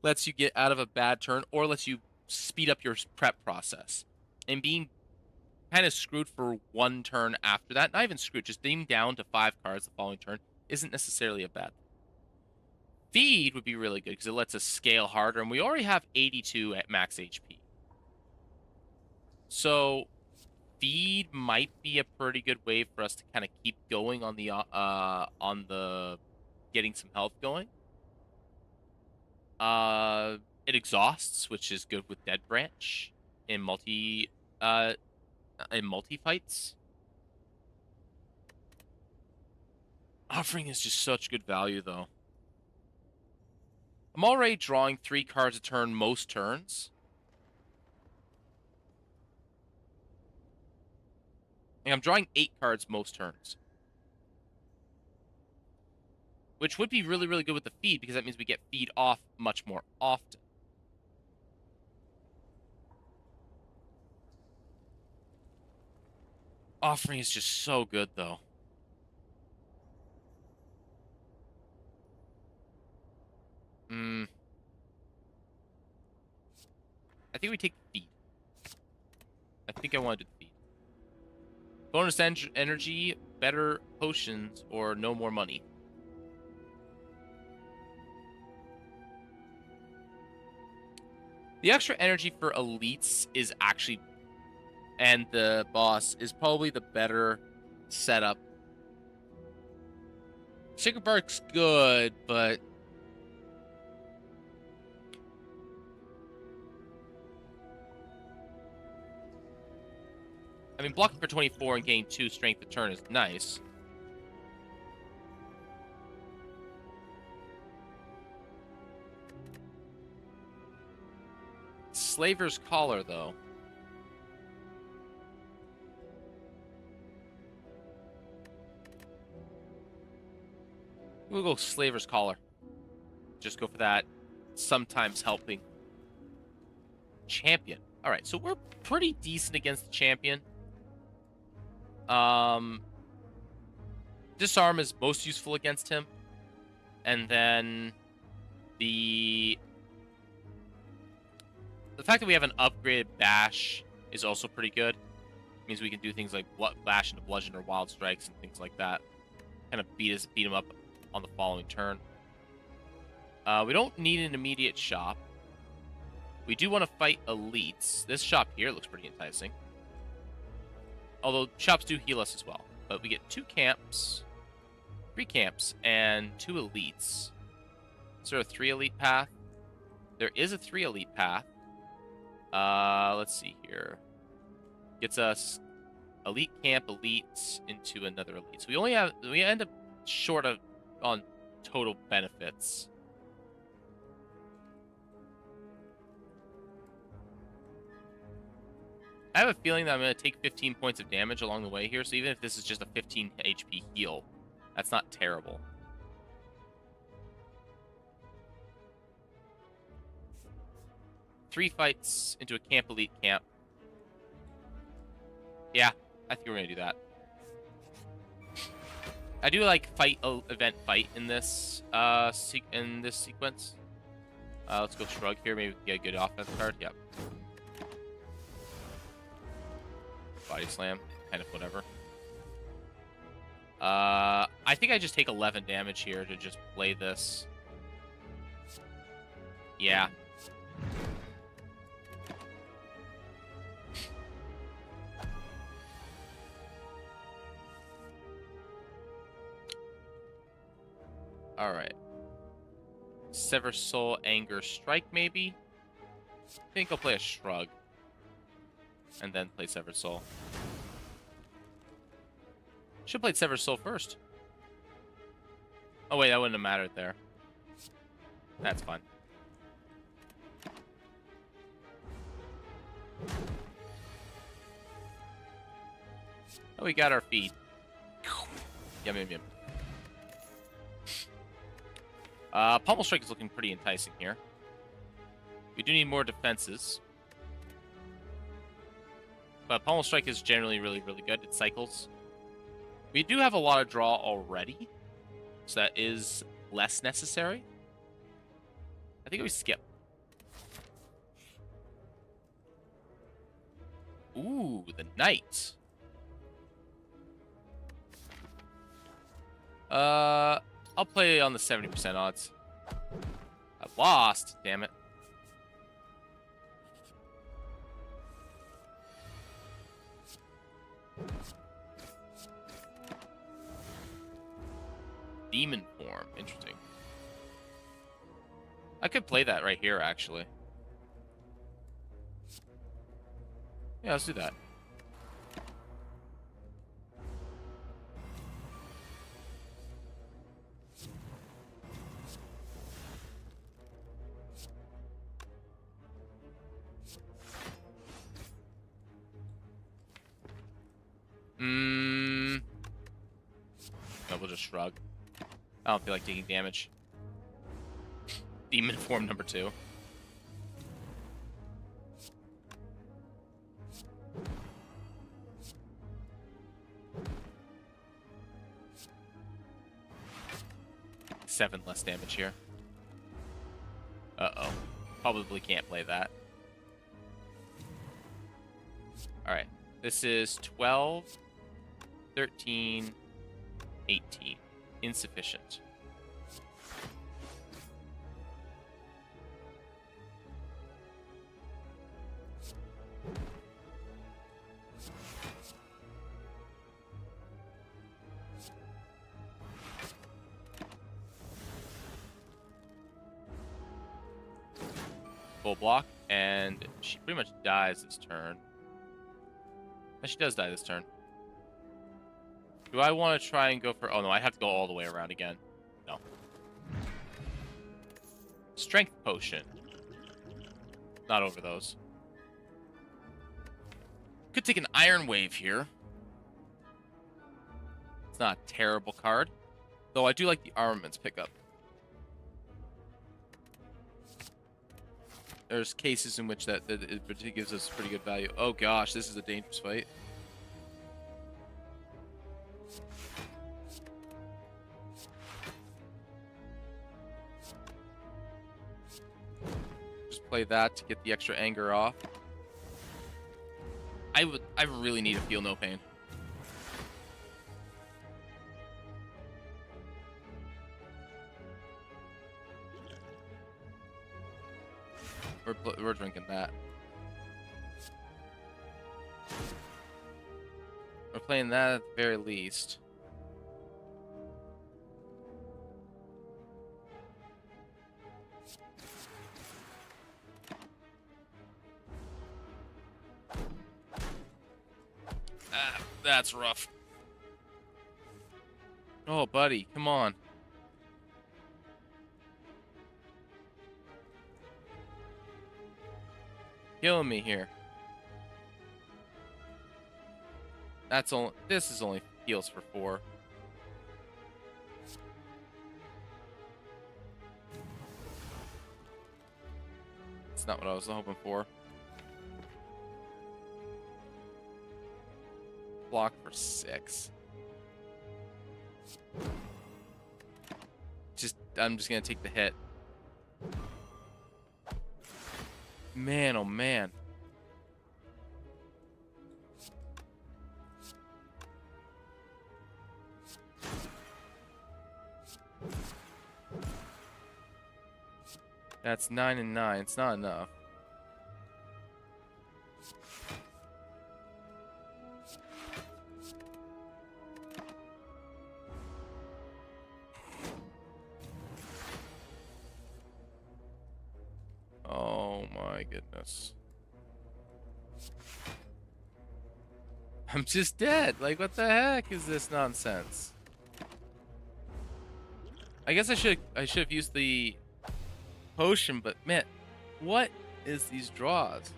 lets you get out of a bad turn or lets you speed up your prep process. And being kind of screwed for 1 turn after that, not even screwed, just being down to 5 cards the following turn isn't necessarily a bad thing. Feed would be really good because it lets us scale harder, and we already have 82 at max HP. So feed might be a pretty good way for us to kind of keep going on the getting some health going. It exhausts, which is good with Dead Branch in multi fights. Offering is just such good value, though. I'm already drawing 3 cards a turn most turns. And I'm drawing 8 cards most turns. Which would be really, really good with the feed, because that means we get feed off much more often. Offering is just so good, though. I think we take the feed. I think I want to do the feed. Bonus energy, better potions, or no more money. The extra energy for elites is actually, and the boss is probably the better setup. Sacred Bark's good, but I mean, blocking for 24 and getting 2 strength a turn is nice. Slaver's Collar, though. We'll go Slaver's Collar. Just go for that. Sometimes helping. Champion. All right, so we're pretty decent against the champion. Disarm is most useful against him. And then the fact that we have an upgraded bash is also pretty good. It means we can do things like bash into bludgeon or wild strikes and things like that. Kind of beat him up on the following turn. We don't need an immediate shop. We do want to fight elites. This shop here looks pretty enticing. Although shops do heal us as well. But we get 2 camps, 3 camps, and 2 elites. Is there a 3 elite path? There is a 3 elite path. Let's see here. Gets us elite camp, elites into another elite. So we end up short on total benefits. I have a feeling that I'm going to take 15 points of damage along the way here, so even if this is just a 15 HP heal, that's not terrible. Three fights into a camp elite camp. Yeah, I think we're going to do that. I do like event fight in this sequence. Let's go shrug here. Maybe get a good offense card. Yep. Body slam, kind of whatever. I think I just take 11 damage here to just play this. Yeah. All right. Sever Soul, Anger, Strike, maybe? I think I'll play a Shrug. And then play Severed Soul. Should have played Severed Soul first. Oh, wait, that wouldn't have mattered there. That's fine. Oh, we got our feed. Yum, yum, yum. Pummel Strike is looking pretty enticing here. We do need more defenses. But Pummel Strike is generally really, really good. It cycles. We do have a lot of draw already, so that is less necessary. I think we skip. Ooh, the Knight. I'll play on the 70% odds. Lost. Damn it. Demon form. Interesting. I could play that right here, actually. Yeah, let's do that. No, we'll just shrug. I don't feel like taking damage. Demon form number 2. Seven less damage here. Uh-oh. Probably can't play that. Alright. This is 12, 13, 18. Insufficient. Full block, and she pretty much dies this turn. And she does die this turn. Do I want to try and go for... Oh, no, I have to go all the way around again. No. Strength potion. Not over those. Could take an Iron Wave here. It's not a terrible card. Though I do like the armaments pickup. There's cases in which that it gives us pretty good value. Oh gosh, this is a dangerous fight. Just play that to get the extra anger off. I really need to feel no pain. We're drinking that. We're playing that at the very least. Ah, that's rough. Oh, buddy, come on. Killing me here. That's only. This is only heals for 4. It's not what I was hoping for. Block for 6. I'm just gonna take the hit. Man, oh man. That's 9 and 9. It's not enough. Oh my goodness. I'm just dead. Like, what the heck is this nonsense? I guess I should have used the potion, but man, what is these draws?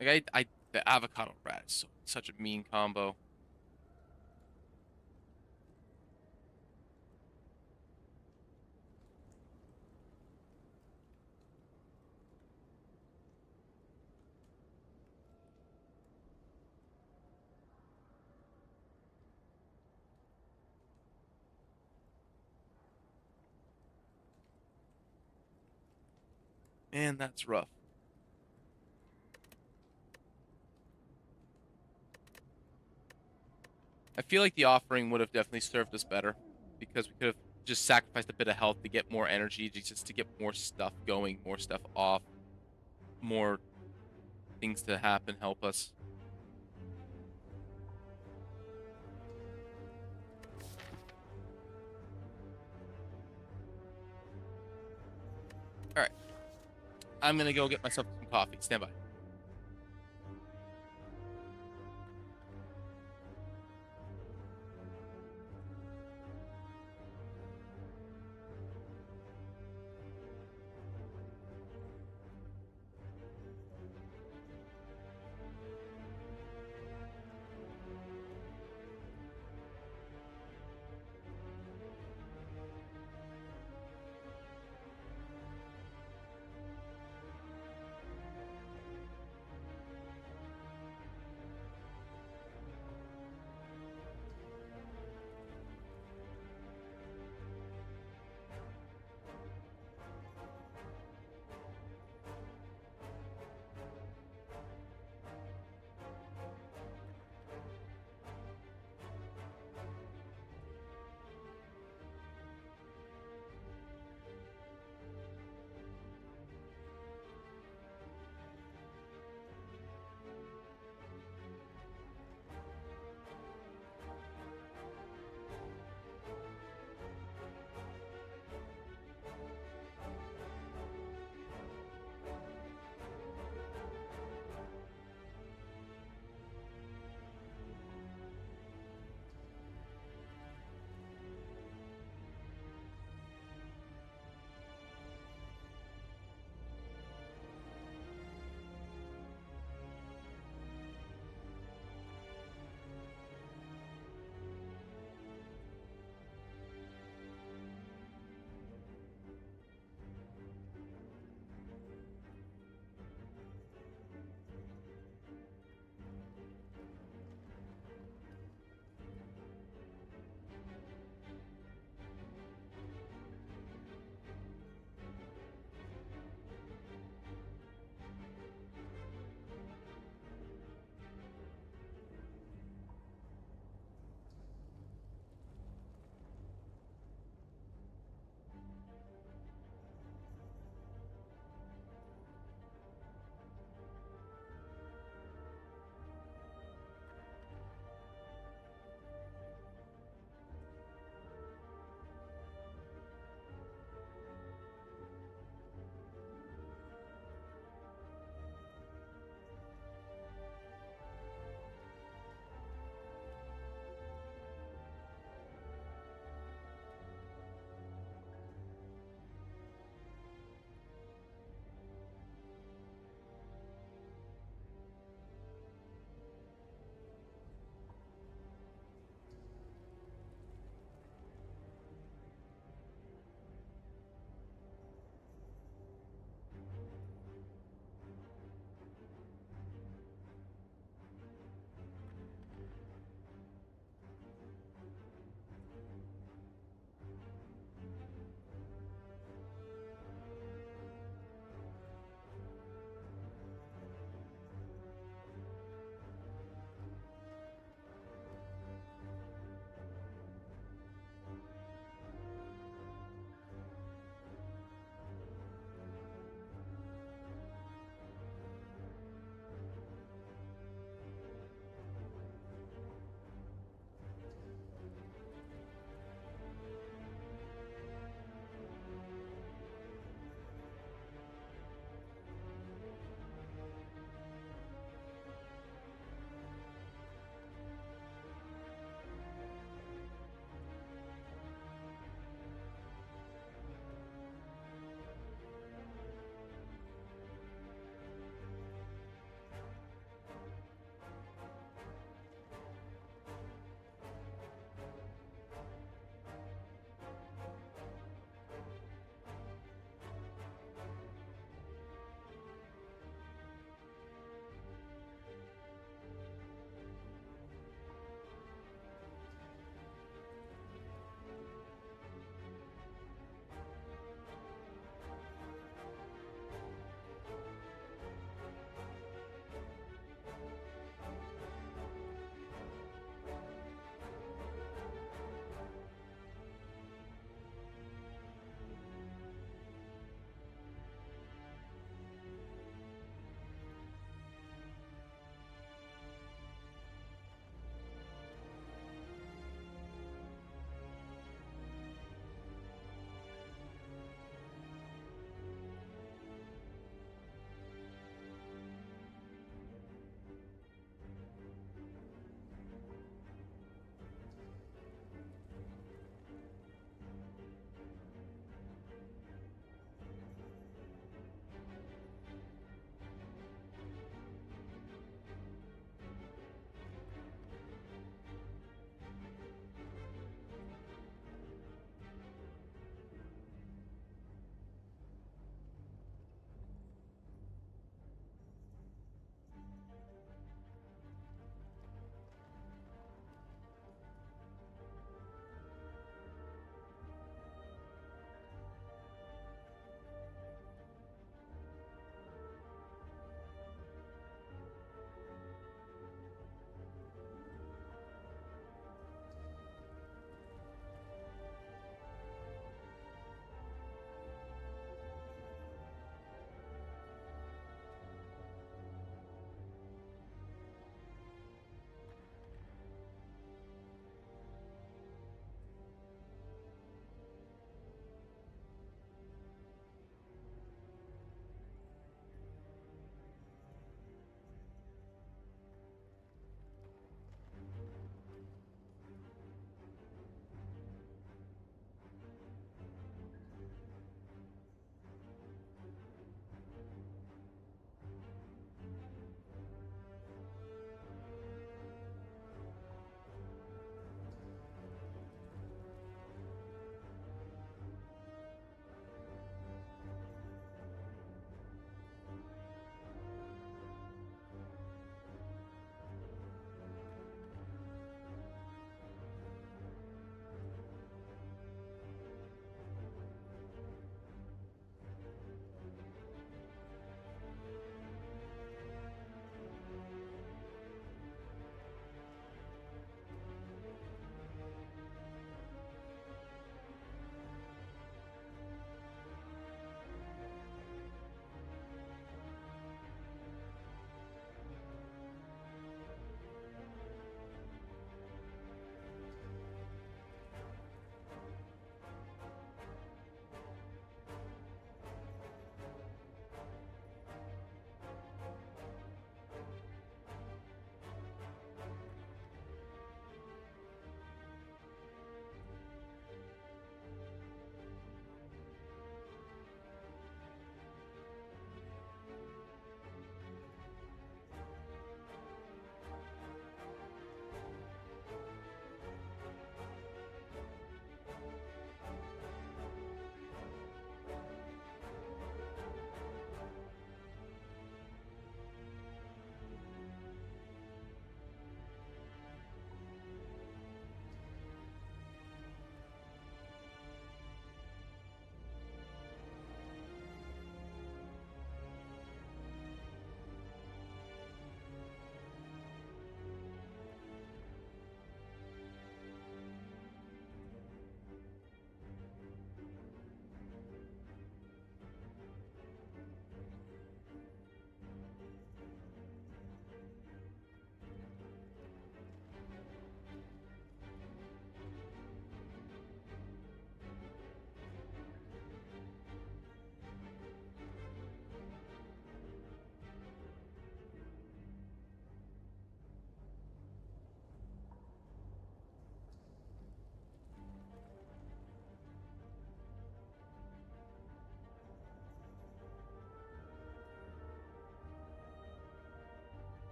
Like the avocado rat is such a mean combo. Man, that's rough. I feel like the offering would have definitely served us better because we could have just sacrificed a bit of health to get more energy, just to get more stuff going, more stuff off, more things to happen, help us. All right, I'm gonna go get myself some coffee. Stand by.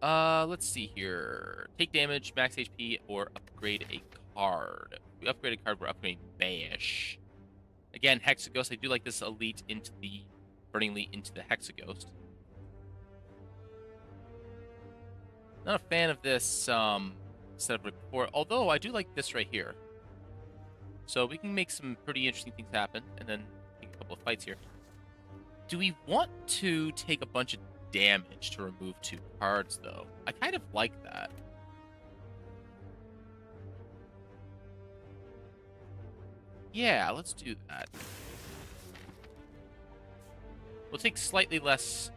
Let's see here. Take damage, max HP, or upgrade a card. If we upgrade a card, we're upgrading Bash. Again, Hexaghost. I do like this elite into the Burning Elite into the Hexaghost. Not a fan of this setup before, although I do like this right here. So we can make some pretty interesting things happen, and then take a couple of fights here. Do we want to take a bunch of damage to remove 2 cards, though? I kind of like that. Yeah, let's do that. We'll take slightly less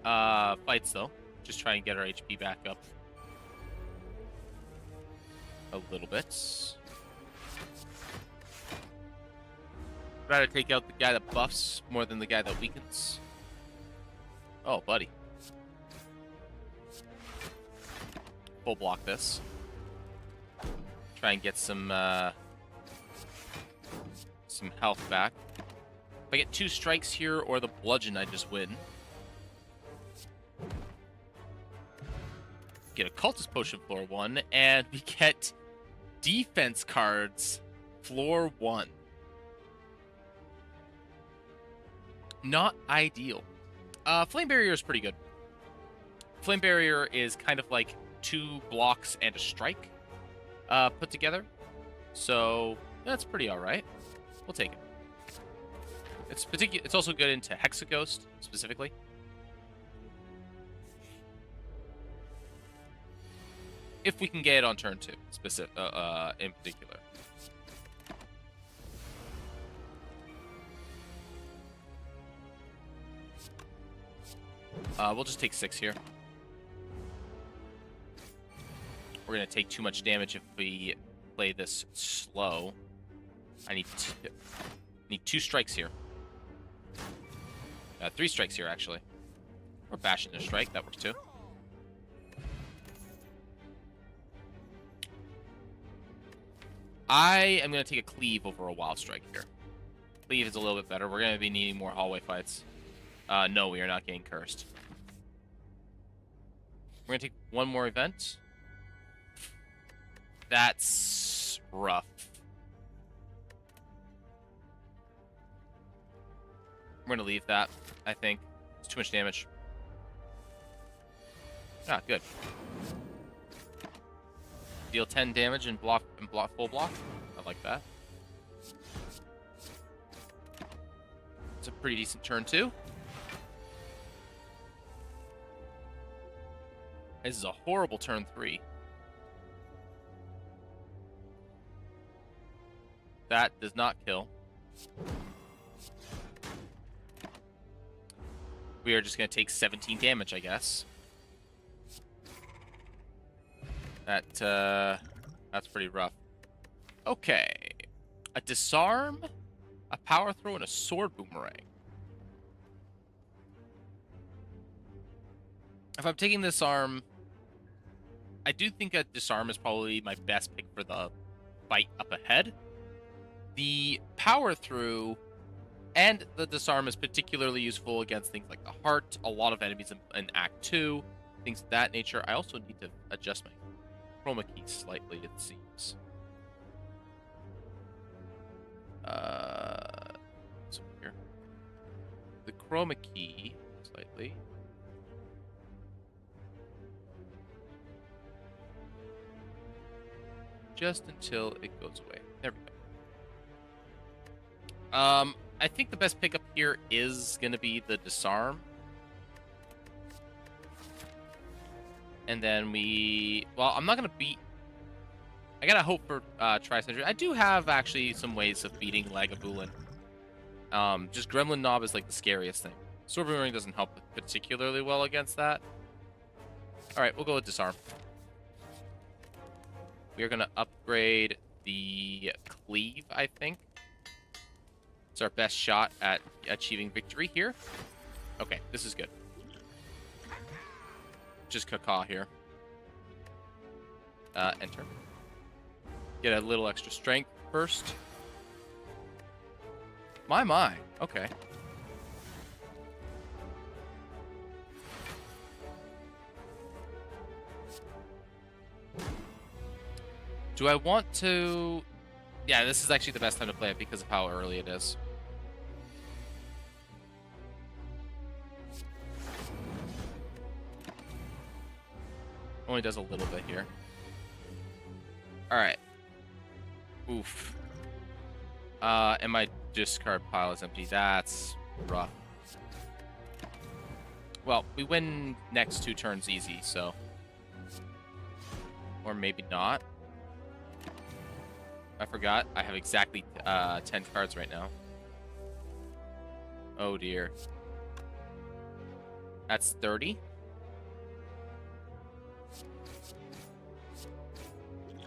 fights, though. Just try and get our HP back up a little bit. Rather take out the guy that buffs more than the guy that weakens. Oh, buddy. Full block this. Try and get some health back. If I get 2 strikes here or the bludgeon, I just win. Get a cultist potion floor 1, and we get defense cards floor 1. Not ideal. Flame Barrier is pretty good. Flame Barrier is kind of like 2 blocks and a strike put together. So that's pretty alright. We'll take it. It's also good into Hexaghost, specifically. If we can get it on turn 2, in particular. We'll just take 6 here. We're going to take too much damage if we play this slow. I need 2 strikes here. 3 strikes here, actually. Or bash into strike. That works, too. I am going to take a cleave over a wild strike here. Cleave is a little bit better. We're going to be needing more hallway fights. No, we are not getting cursed. We're going to take 1 more event. That's rough. We're going to leave that, I think. It's too much damage. Ah, good. Deal 10 damage and block full block. I like that. It's a pretty decent turn, too. This is a horrible turn 3. That does not kill. We are just going to take 17 damage, I guess. That's pretty rough. Okay. A disarm, a power throw, and a sword boomerang. If I'm taking this arm, I do think a disarm is probably my best pick for the fight up ahead. The power through and the disarm is particularly useful against things like the heart, a lot of enemies in Act 2, things of that nature. I also need to adjust my chroma key slightly, it seems. So here. The chroma key, slightly. Just until it goes away. There we go. I think the best pickup here is going to be the disarm. And then well, I'm not going to beat... I got to hope for Tri-Century. I do have, actually, some ways of beating Lagavulin. Just Gremlin Knob is, like, the scariest thing. Sword Boomerang doesn't help particularly well against that. Alright, we'll go with disarm. We are going to upgrade the cleave, I think. It's our best shot at achieving victory here. Okay, this is good. Just caca here. Enter. Get a little extra strength first. My. Okay. Do I want to... Yeah, this is actually the best time to play it because of how early it is. Only does a little bit here. Alright. Oof. And my discard pile is empty. That's rough. Well, we win next 2 turns easy, so... Or maybe not. I forgot. I have exactly 10 cards right now. Oh, dear. That's 30.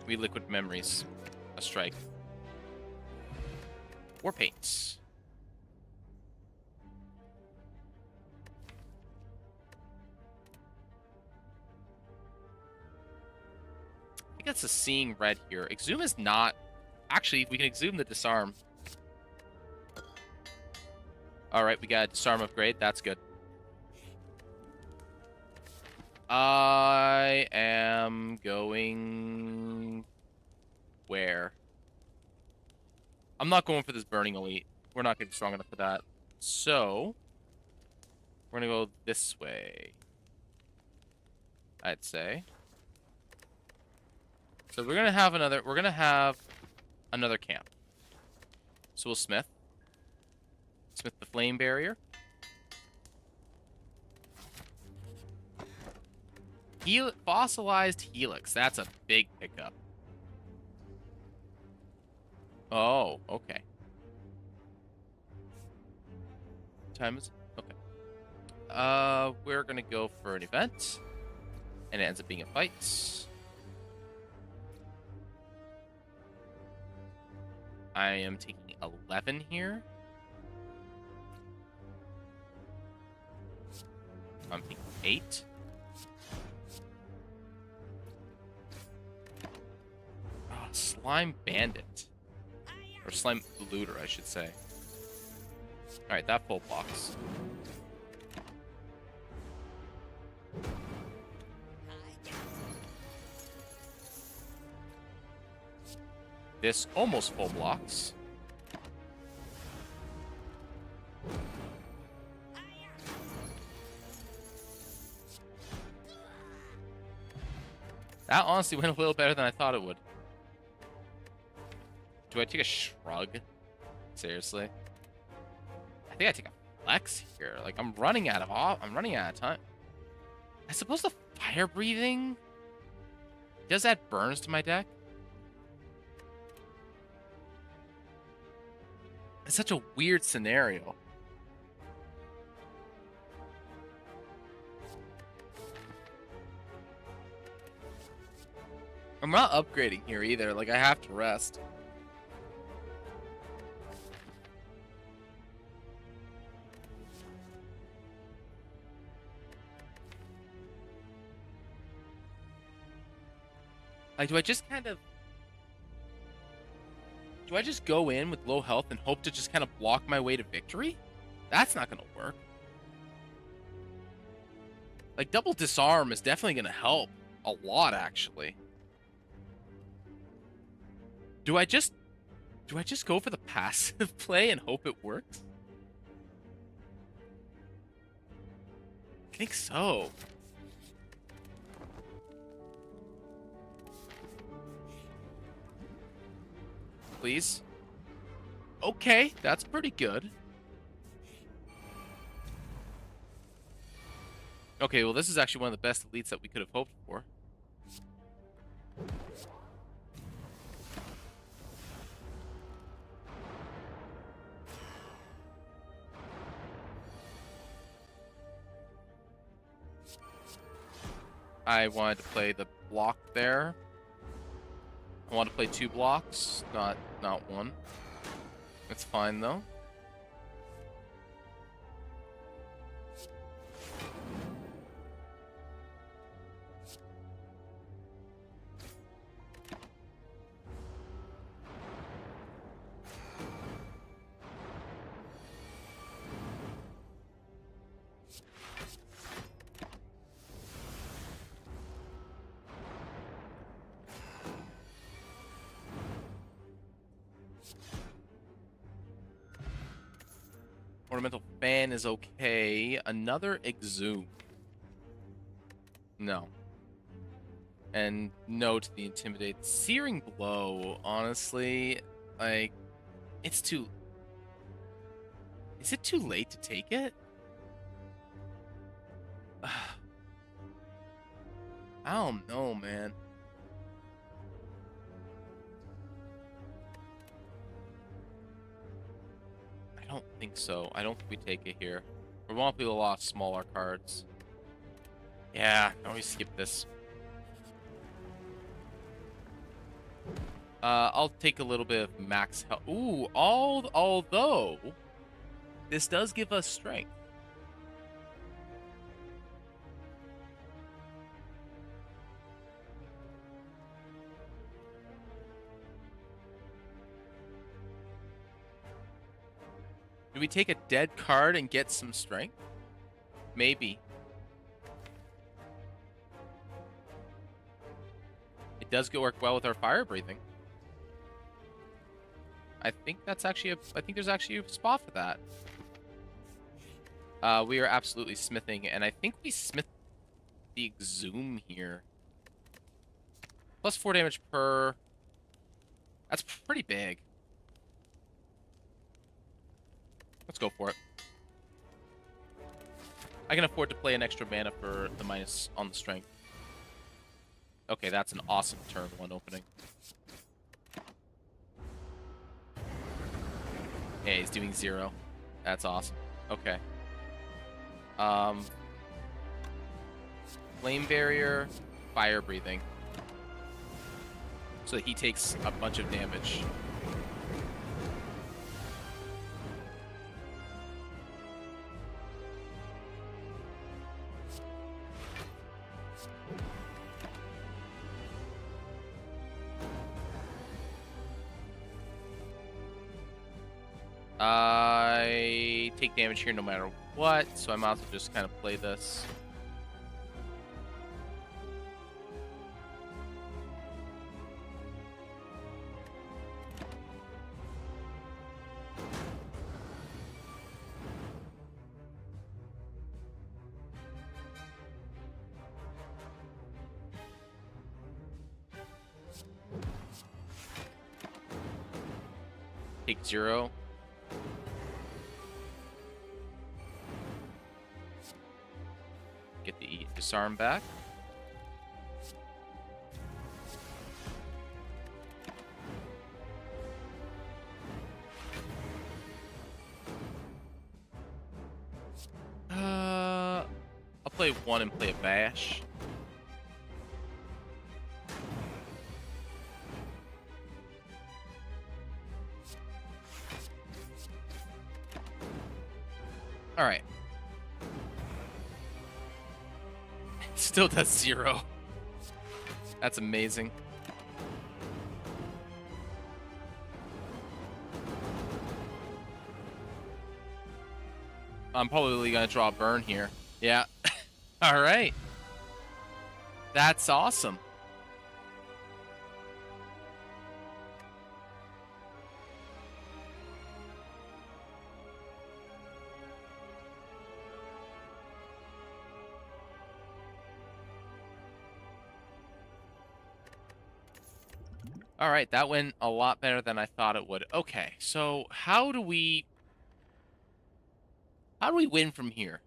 We liquid memories. A strike. War paints. I think that's a seeing red here. Exhume is not... Actually, we can exhume the disarm. Alright, we got a disarm upgrade. That's good. I am going... Where? I'm not going for this Burning Elite. We're not getting strong enough for that. So... We're gonna go this way. I'd say. So we're gonna have another camp. So we'll smith the flame barrier. Fossilized helix. That's a big pickup. Oh, okay. Time is okay. We're gonna go for an event, and it ends up being a fight. I am taking 11 here. I'm taking 8. Oh, Slime Bandit. Or Slime Looter, I should say. Alright, that full blocks. This almost full blocks. That honestly went a little better than I thought it would. Do I take a shrug? Seriously? I think I take a flex here. Like, I'm running out of time. I suppose the fire breathing does add burns to my deck. It's such a weird scenario. I'm not upgrading here either. Like, I have to rest. Like, do I just go in with low health and hope to just kind of block my way to victory? That's not going to work. Like, double disarm is definitely going to help a lot, actually. Do I just go for the passive play and hope it works? I think so. Please. Okay, that's pretty good. Okay, well, this is actually one of the best elites that we could have hoped for. I wanted to play the block there. I want to play 2 blocks, not 1. It's fine, though. Ornamental fan is okay. Another exhume. No. And no to the intimidate. Searing blow, honestly, like, it's too... Is it too late to take it? I don't know, man. I don't think so. I don't think we take it here. We want to be a lot smaller cards. Yeah, no, we skip this. I'll take a little bit of max health. Ooh, although this does give us strength. Do we take a dead card and get some strength? Maybe. It does work well with our fire breathing. I think that's actually I think there's actually a spot for that. We are absolutely smithing, and I think we smith the exhume here. Plus 4 damage per. That's pretty big. Let's go for it. I can afford to play an extra mana for the minus on the strength. Okay, that's an awesome turn 1 opening. Yeah, he's doing 0. That's awesome. Okay. Flame barrier, fire breathing. So that he takes a bunch of damage. I take damage here no matter what, so I might as well just kind of play this. Take 0. Get the disarm back. I'll play 1 and play a bash. All right. Still does 0. That's amazing. I'm probably going to draw a burn here. Yeah. All right. That's awesome. All right, that went a lot better than I thought it would. Okay, so how do we win from here?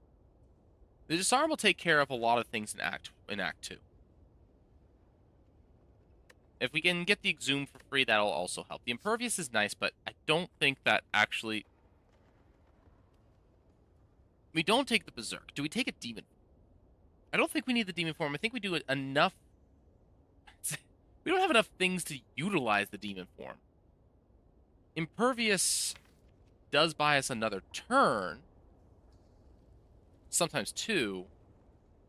The disarm will take care of a lot of things in Act 2. If we can get the exhume for free, that'll also help. The impervious is nice, but I don't think that actually. We don't take the berserk. Do we take a demon? I don't think we need the demon form. I think we do enough. We don't have enough things to utilize the demon form. Impervious does buy us another turn. Sometimes 2.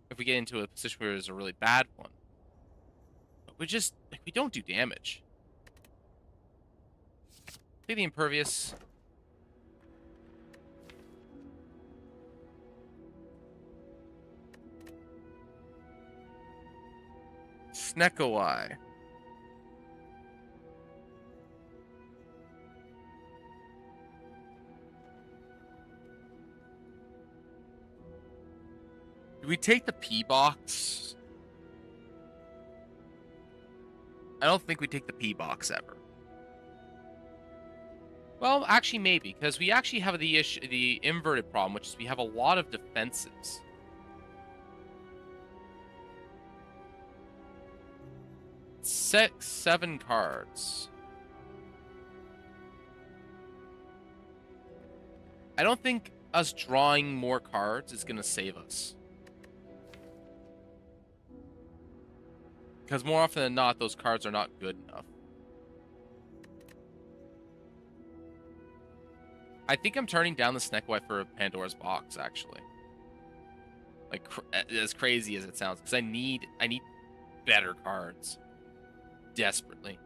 If we get into a position where there's a really bad one. But we just, like, we don't do damage. Take the impervious. Snekowai. Do we take the P box? I don't think we take the P box ever. Well, actually, maybe, because we actually have the inverted problem, which is we have a lot of defenses. Seven cards. I don't think us drawing more cards is going to save us. Because more often than not, those cards are not good enough. I think I'm turning down the Snake Wife for Pandora's Box, actually. Like, as crazy as it sounds. Because I need better cards. Desperately.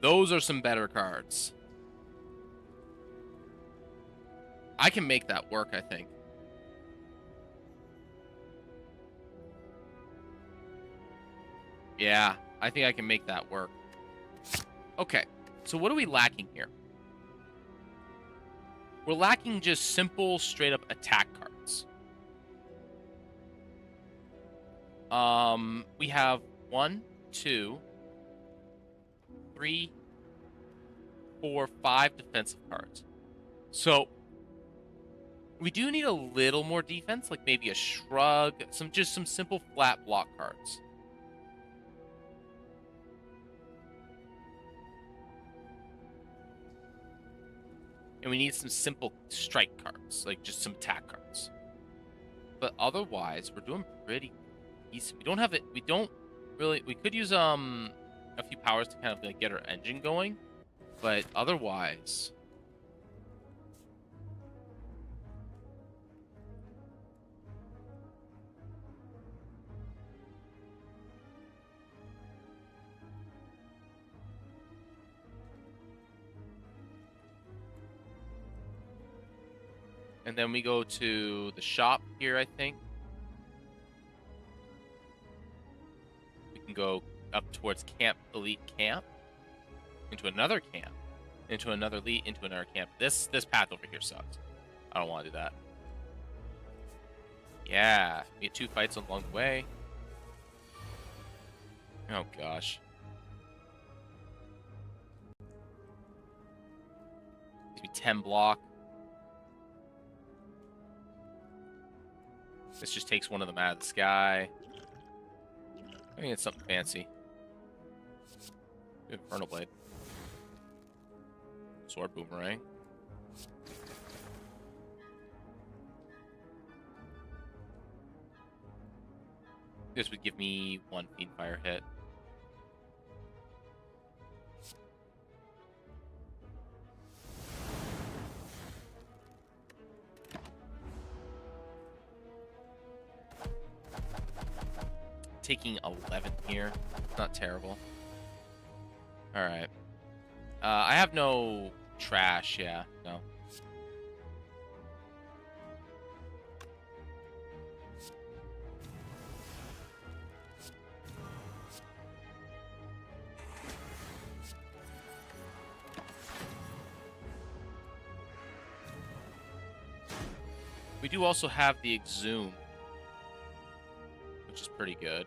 Those are some better cards. I can make that work, I think. Yeah, I think I can make that work. Okay, so what are we lacking here? We're lacking just simple, straight-up attack cards. We have 1, 2, 3, 4, 5 defensive cards. So we do need a little more defense, like maybe a shrug, just some simple flat block cards. And we need some simple strike cards, like just some attack cards. But otherwise, we're doing pretty decent. We don't have it. We don't really. We could use a few powers to kind of like get our engine going, but otherwise. And then we go to the shop here, I think. We can go up towards Elite Camp. Into another camp. Into another elite, into another camp. This path over here sucks. I don't want to do that. Yeah. We get 2 fights along the way. Oh, gosh. Gives me 10 block. This just takes one of them out of the sky. I think it's something fancy. Infernal Blade. Sword Boomerang. This would give me 1 Fiend Fire hit. Taking 11 here. Not terrible. Alright. I have no trash, yeah. No. We do also have the Exhume, which is pretty good.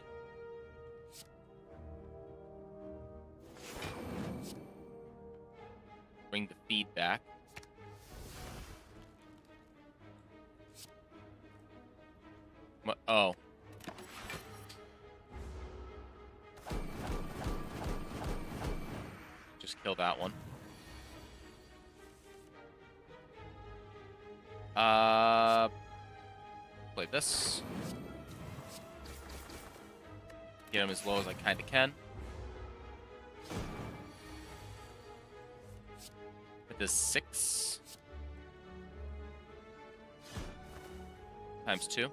Bring the feedback. What? Oh. Just kill that one. Play this. Get him as low as I kind of can. With this 6 times 2.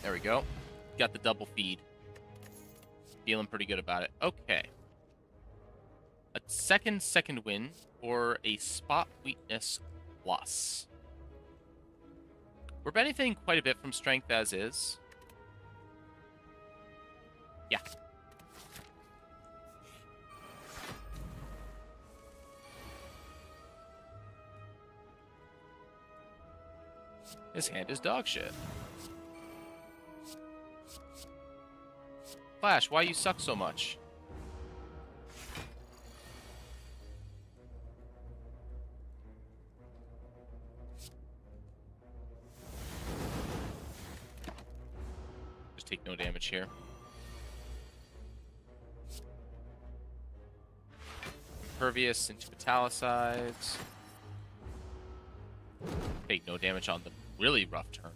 There we go. Got the double feed. Feeling pretty good about it. Okay. A second win or a spot weakness plus. We're benefiting quite a bit from strength as is. Yeah. His hand is dog shit. Flash, why you suck so much? Just take no damage here. Impervious into metallicides. Take no damage on the really rough turn.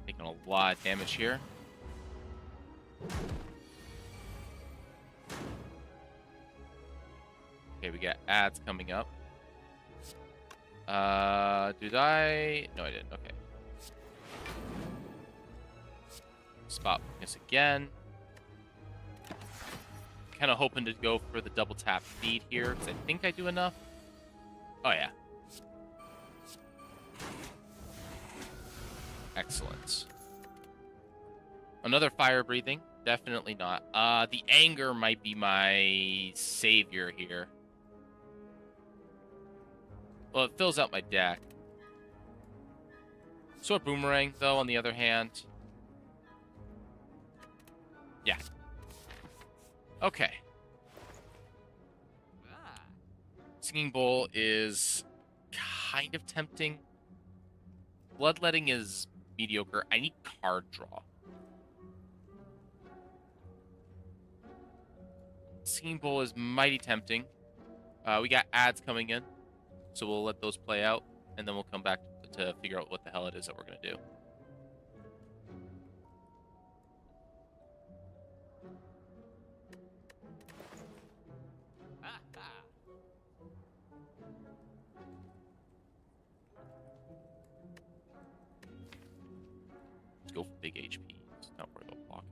Taking a lot of damage here. Okay, we got ads coming up. Did I? No, I didn't. Okay. Spot weakness again. Kind of hoping to go for the double tap feed here, because I think I do enough. Oh, yeah. Excellent. Another fire breathing. Definitely not. The anger might be my savior here. Well, it fills out my deck. Sword Boomerang, though, on the other hand. Yeah. Okay. Singing Bowl is kind of tempting. Bloodletting is mediocre. I need card draw. Singing Bowl is mighty tempting. We got ads coming in, so we'll let those play out, and then we'll come back to figure out what the hell it is that we're going to do. Let's go for big HP. Let's not worry about blocking.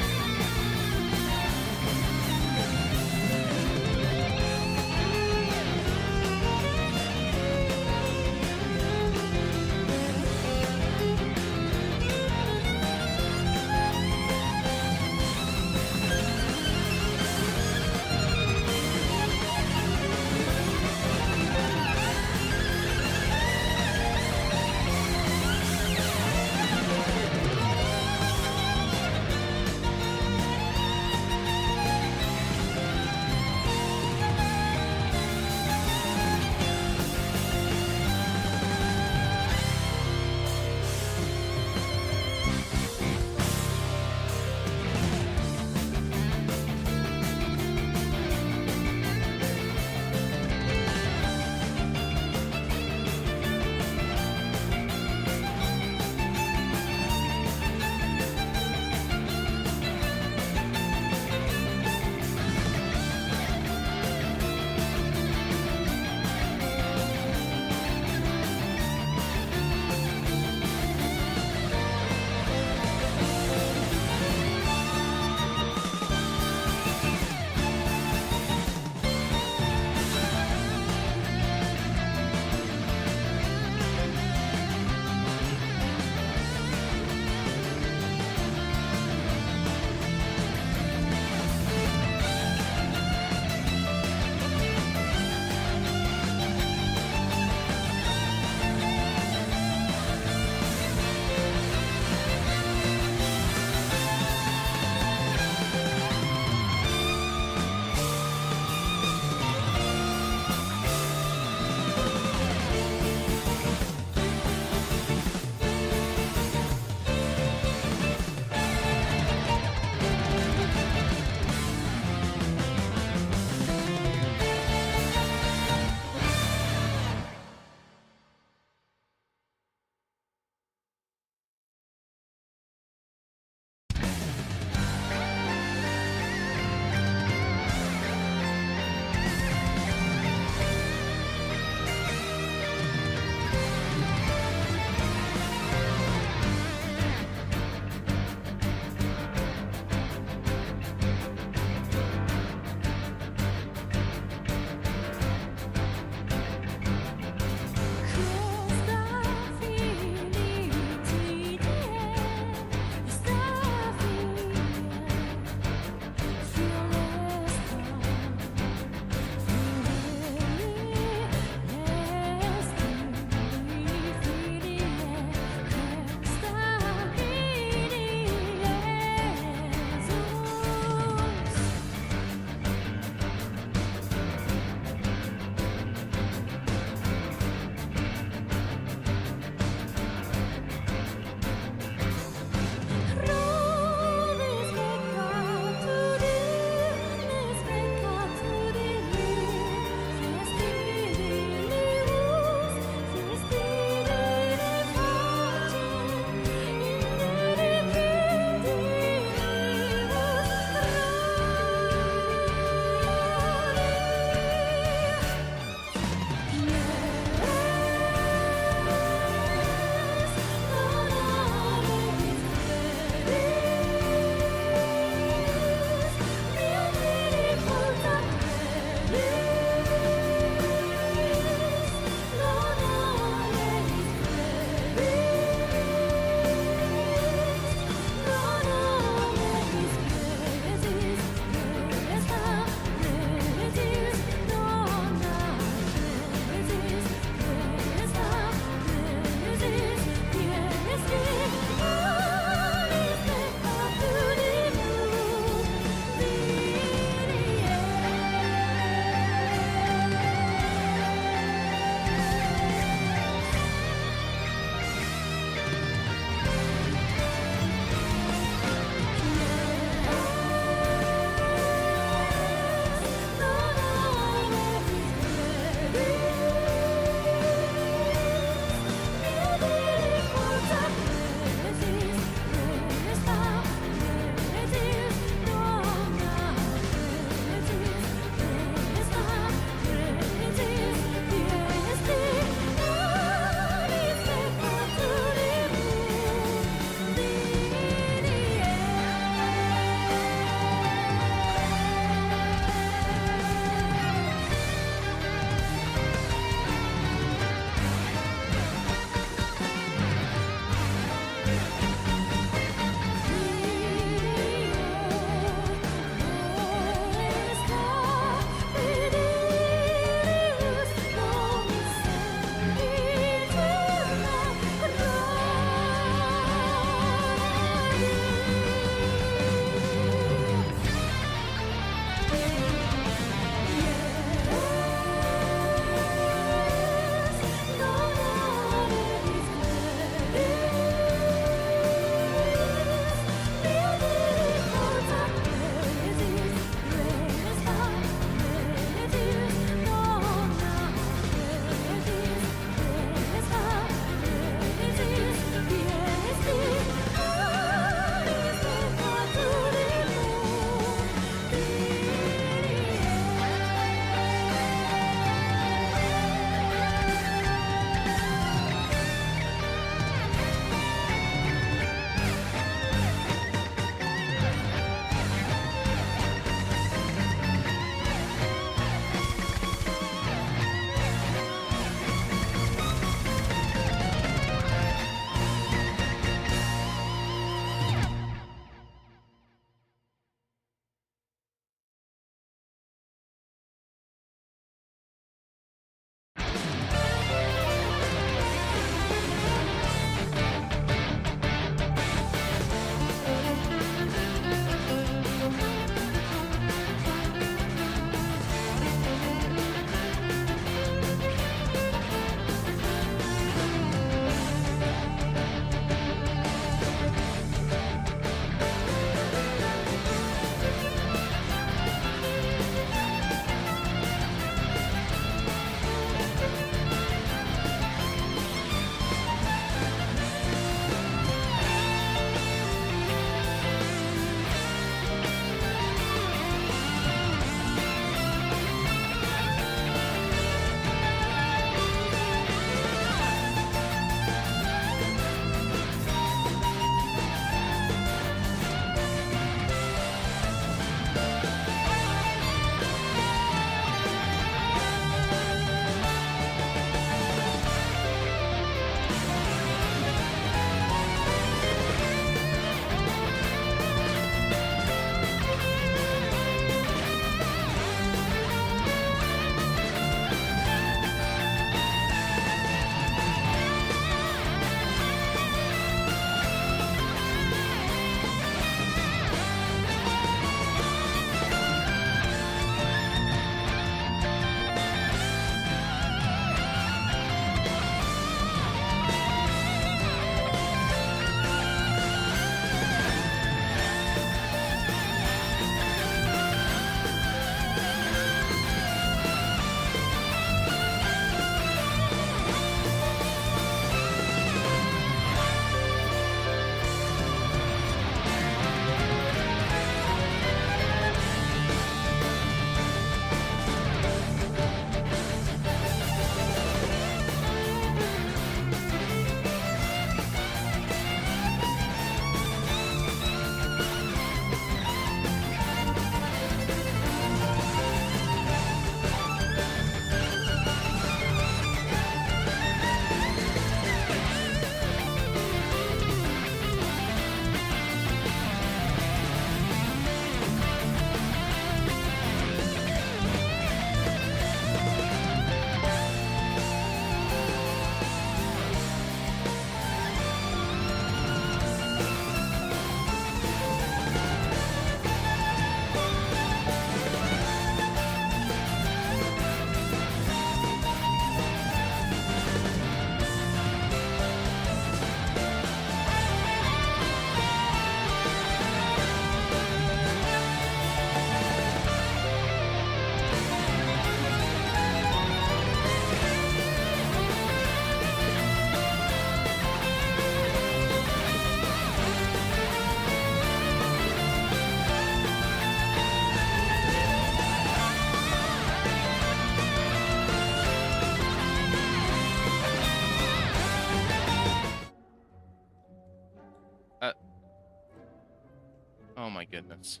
Oh my goodness.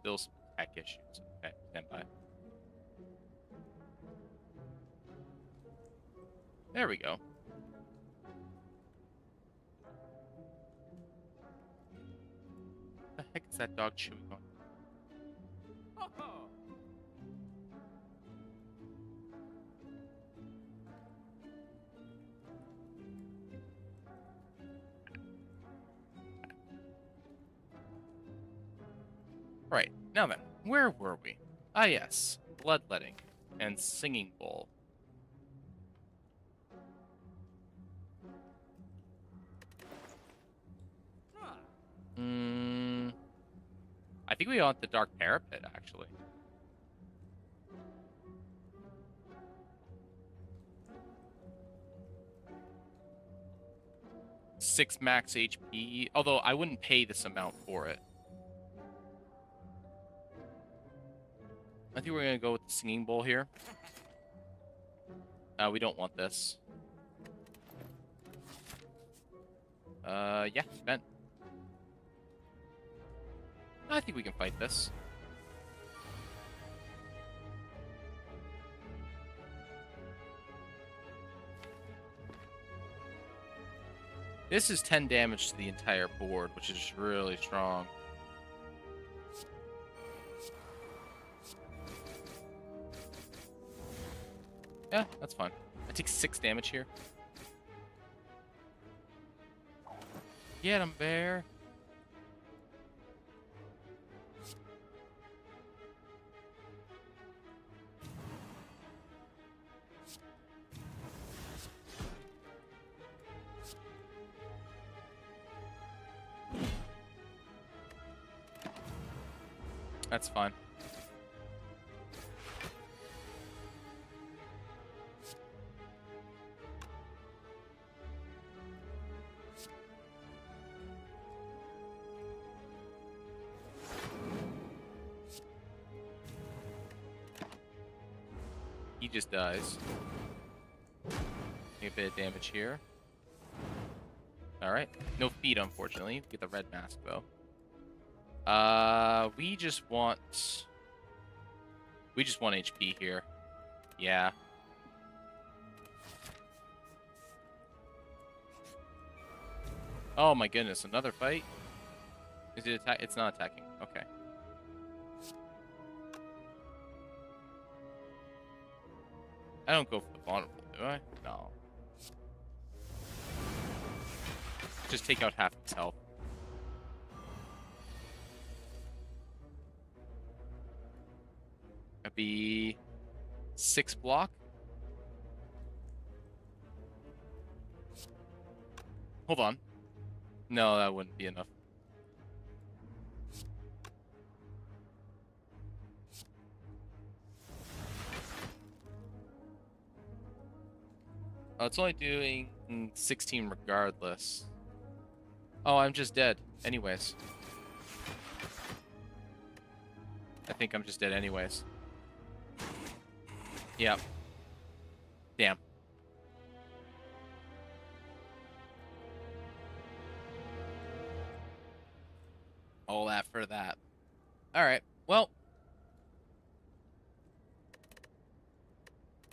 Still some tech issues. Okay, stand by. There we go. What the heck is that dog chewing on? Right, now then, where were we? Ah yes, bloodletting and singing bowl. I think we want the dark parapet, actually. Six max HP, although I wouldn't pay this amount for it. I think we're gonna go with the singing bowl here. We don't want this. Yeah, spent. I think we can fight this. This is 10 damage to the entire board, which is really strong. Yeah, that's fine. I take 6 damage here. Get him, bear. That's fine. He just dies. Take a bit of damage here. Alright. No feet, unfortunately. We get the red mask, though. We just want HP here. Yeah. Oh my goodness, another fight? Is it attack? It's not attacking. Okay. I don't go for the vulnerable, do I? No. Just take out half its health. That'd be 6 block. Hold on. No, that wouldn't be enough. Oh, it's only doing 16 regardless. Oh, I'm just dead. Anyways. I think I'm just dead anyways. Yep. Damn. All that for that. Alright, well.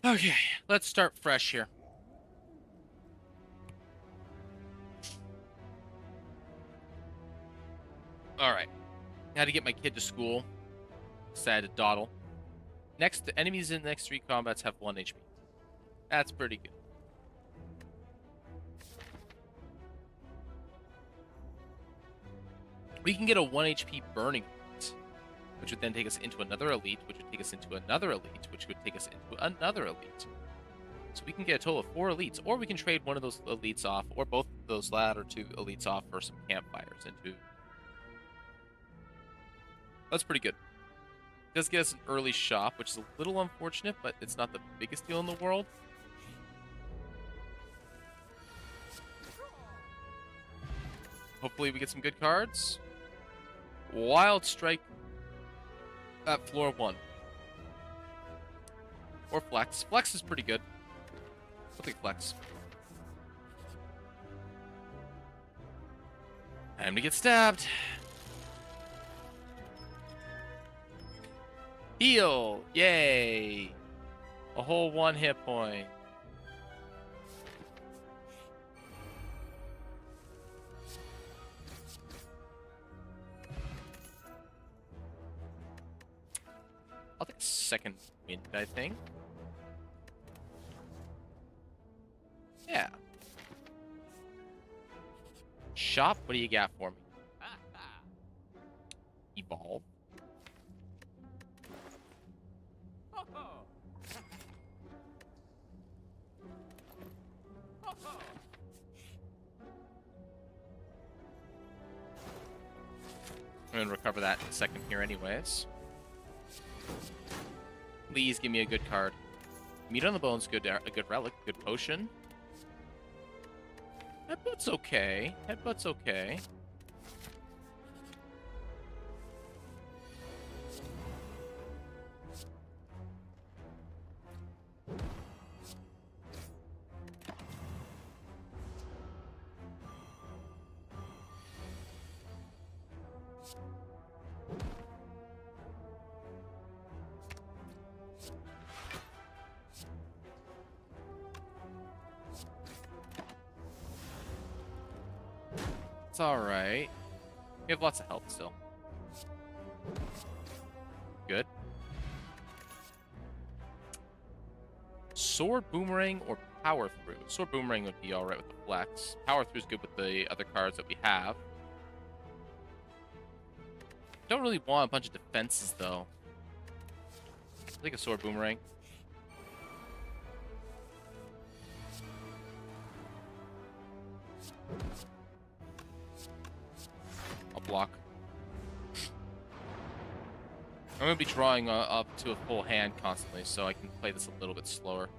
Okay, let's start fresh here. Alright. Had to get my kid to school. Decided to dawdle. Next, the enemies in the next 3 combats have 1 HP. That's pretty good. We can get a 1 HP burning elite, which would then take us into another elite, which would take us into another elite, which would take us into another elite. So we can get a total of 4 elites, or we can trade one of those elites off, or both of those latter 2 elites off for some campfires into. That's pretty good. It does get us an early shop, which is a little unfortunate, but it's not the biggest deal in the world. Hopefully we get some good cards. Wild Strike at floor 1. Or Flex. Flex is pretty good. I'll take Flex. Time to get stabbed. Heal! Yay! A whole 1 hit point. I'll take a second wind, I think. Yeah. Shop, what do you got for me? Evolve. I'm gonna recover that in a second here anyways. Please give me a good card. Meat on the bone's good, a good relic, good potion. Headbutt's okay. Headbutt's okay. It's alright. We have lots of health still. Good. Sword Boomerang or Power Through? Sword Boomerang would be alright with the flex. Power Through is good with the other cards that we have. Don't really want a bunch of defenses, though. I think a Sword Boomerang. I'll block. I'm going to be drawing up to a full hand constantly, so I can play this a little bit slower.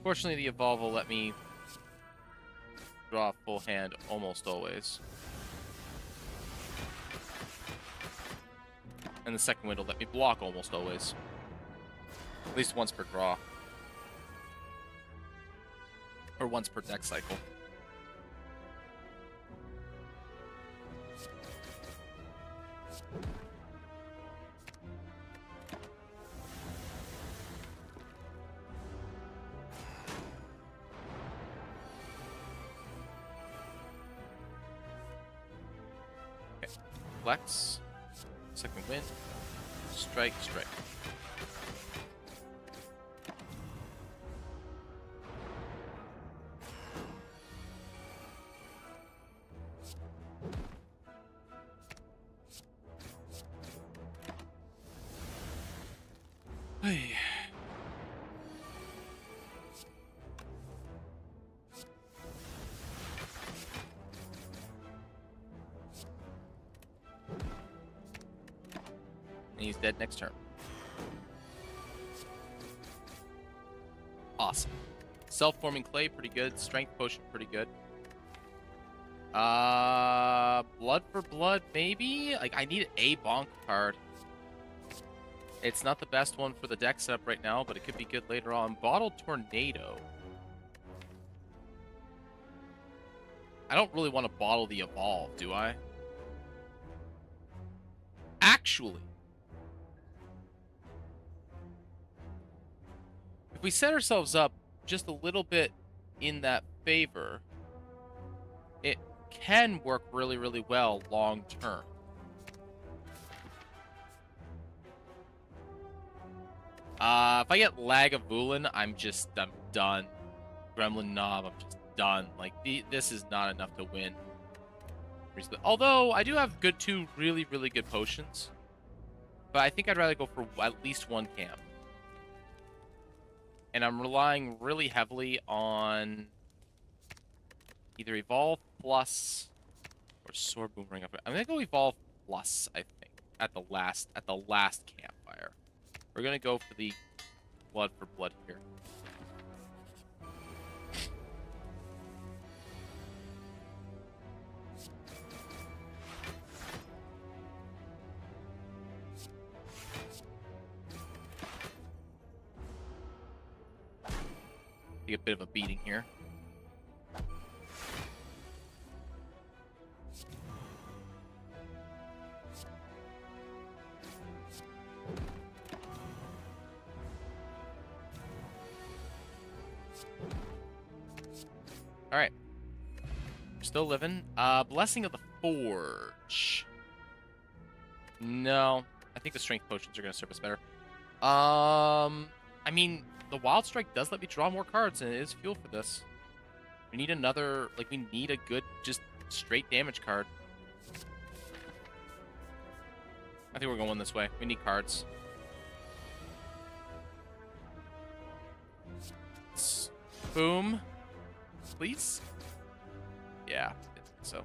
Fortunately, the Evolve will let me draw a full hand almost always. And the second wind will let me block almost always. At least once per draw. Or once per deck cycle. Flex, second wind, strike, strike. Hey. And he's dead next turn. Awesome. Self-forming clay, pretty good. Strength potion, pretty good. Blood for blood, maybe? Like, I need a bonk card. It's not the best one for the deck setup right now, but it could be good later on. Bottled Tornado. I don't really want to bottle the Evolve, do I? Actually, if we set ourselves up just a little bit in that favor, it can work really, really well long term. If I get Lagavulin, I'm done. Gremlin Knob, I'm just done. Like, this is not enough to win. Although, I do have two really, really good potions. But I think I'd rather go for at least one camp. And I'm relying really heavily on either Evolve Plus or Sword Boomerang. I'm gonna go Evolve Plus, I think, at the last campfire. We're gonna go for the blood for blood here. Take a bit of a beating here. All right. Still living. Blessing of the Forge. No. I think the strength potions are going to serve us better. I mean, the Wild Strike does let me draw more cards, and it is fuel for this. We need another, like, we need a good, just straight damage card. I think we're going this way. We need cards. Boom. Please? Yeah, I think so.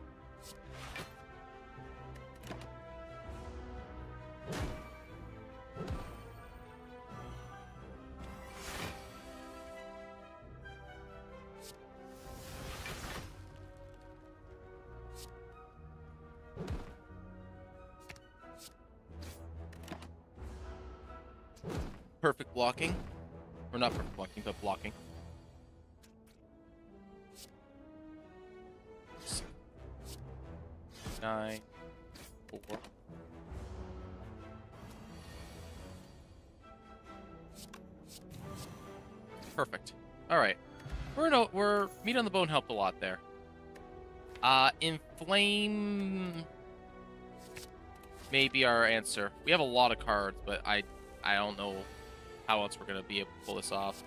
Perfect blocking. Or not perfect blocking, but blocking. Nine, 4. Perfect. All right. We're meat on the bone helped a lot there. Inflame may be our answer. We have a lot of cards, but I don't know how else we're gonna be able to pull this off.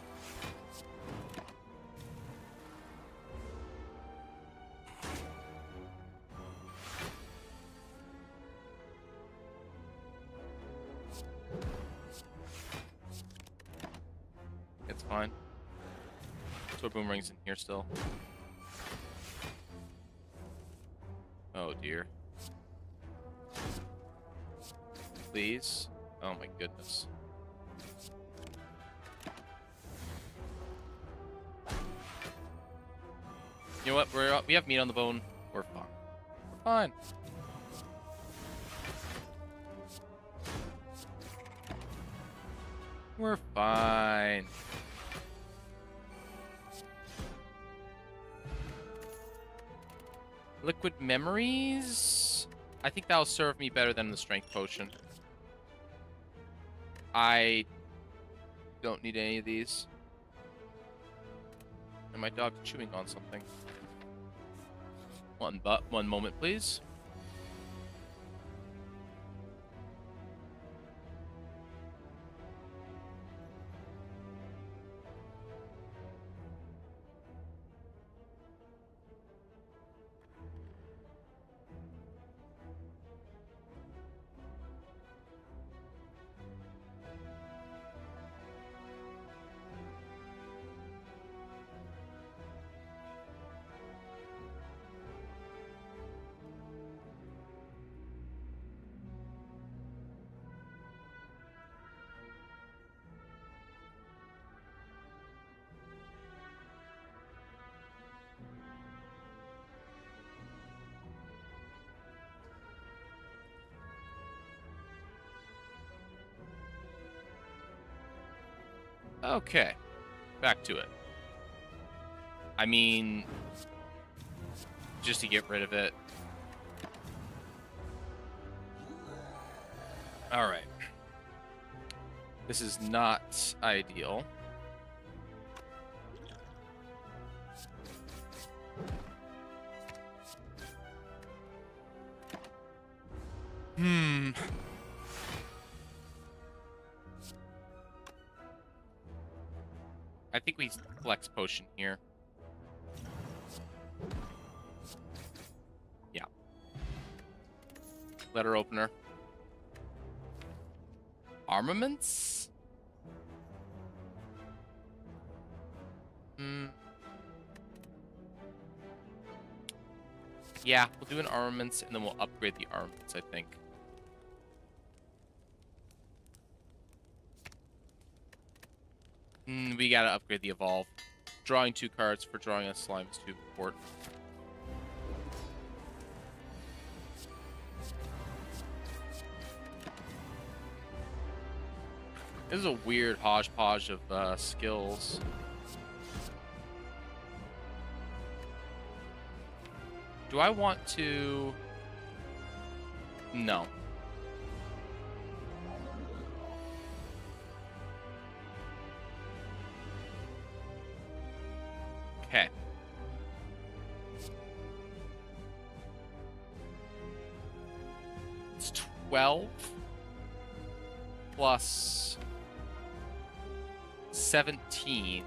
It's fine. So boomerang's in here still. Oh dear. Please. Oh my goodness. You know what? We have meat on the bone. We're fine. We're fine. We're fine. Liquid memories? I think that'll serve me better than the strength potion. I don't need any of these. And my dog's chewing on something. One moment, please. Okay, back to it. I mean, just to get rid of it. All right. This is not ideal. I think we flex potion here. Yeah. Letter opener. Armaments? Yeah, we'll do an armaments and then we'll upgrade the armaments, I think. We gotta upgrade the evolve. Drawing 2 cards for drawing a slime is too important. This is a weird hodgepodge of skills. Do I want to... No. Okay. It's 12 plus 17.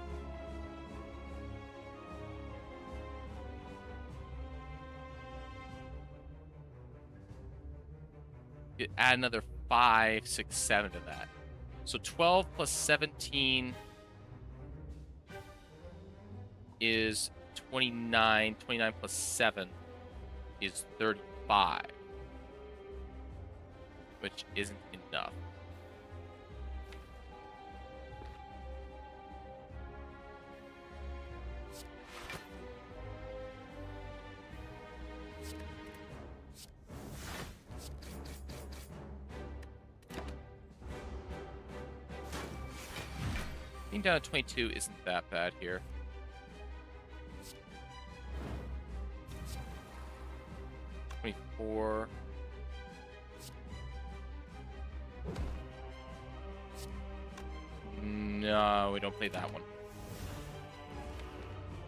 You add another 5, 6, 7 to that. So 12 plus 17 is 29. 29 plus 7 is 35. Which isn't enough. Being down to 22 isn't that bad here. $24. No, we don't play that one.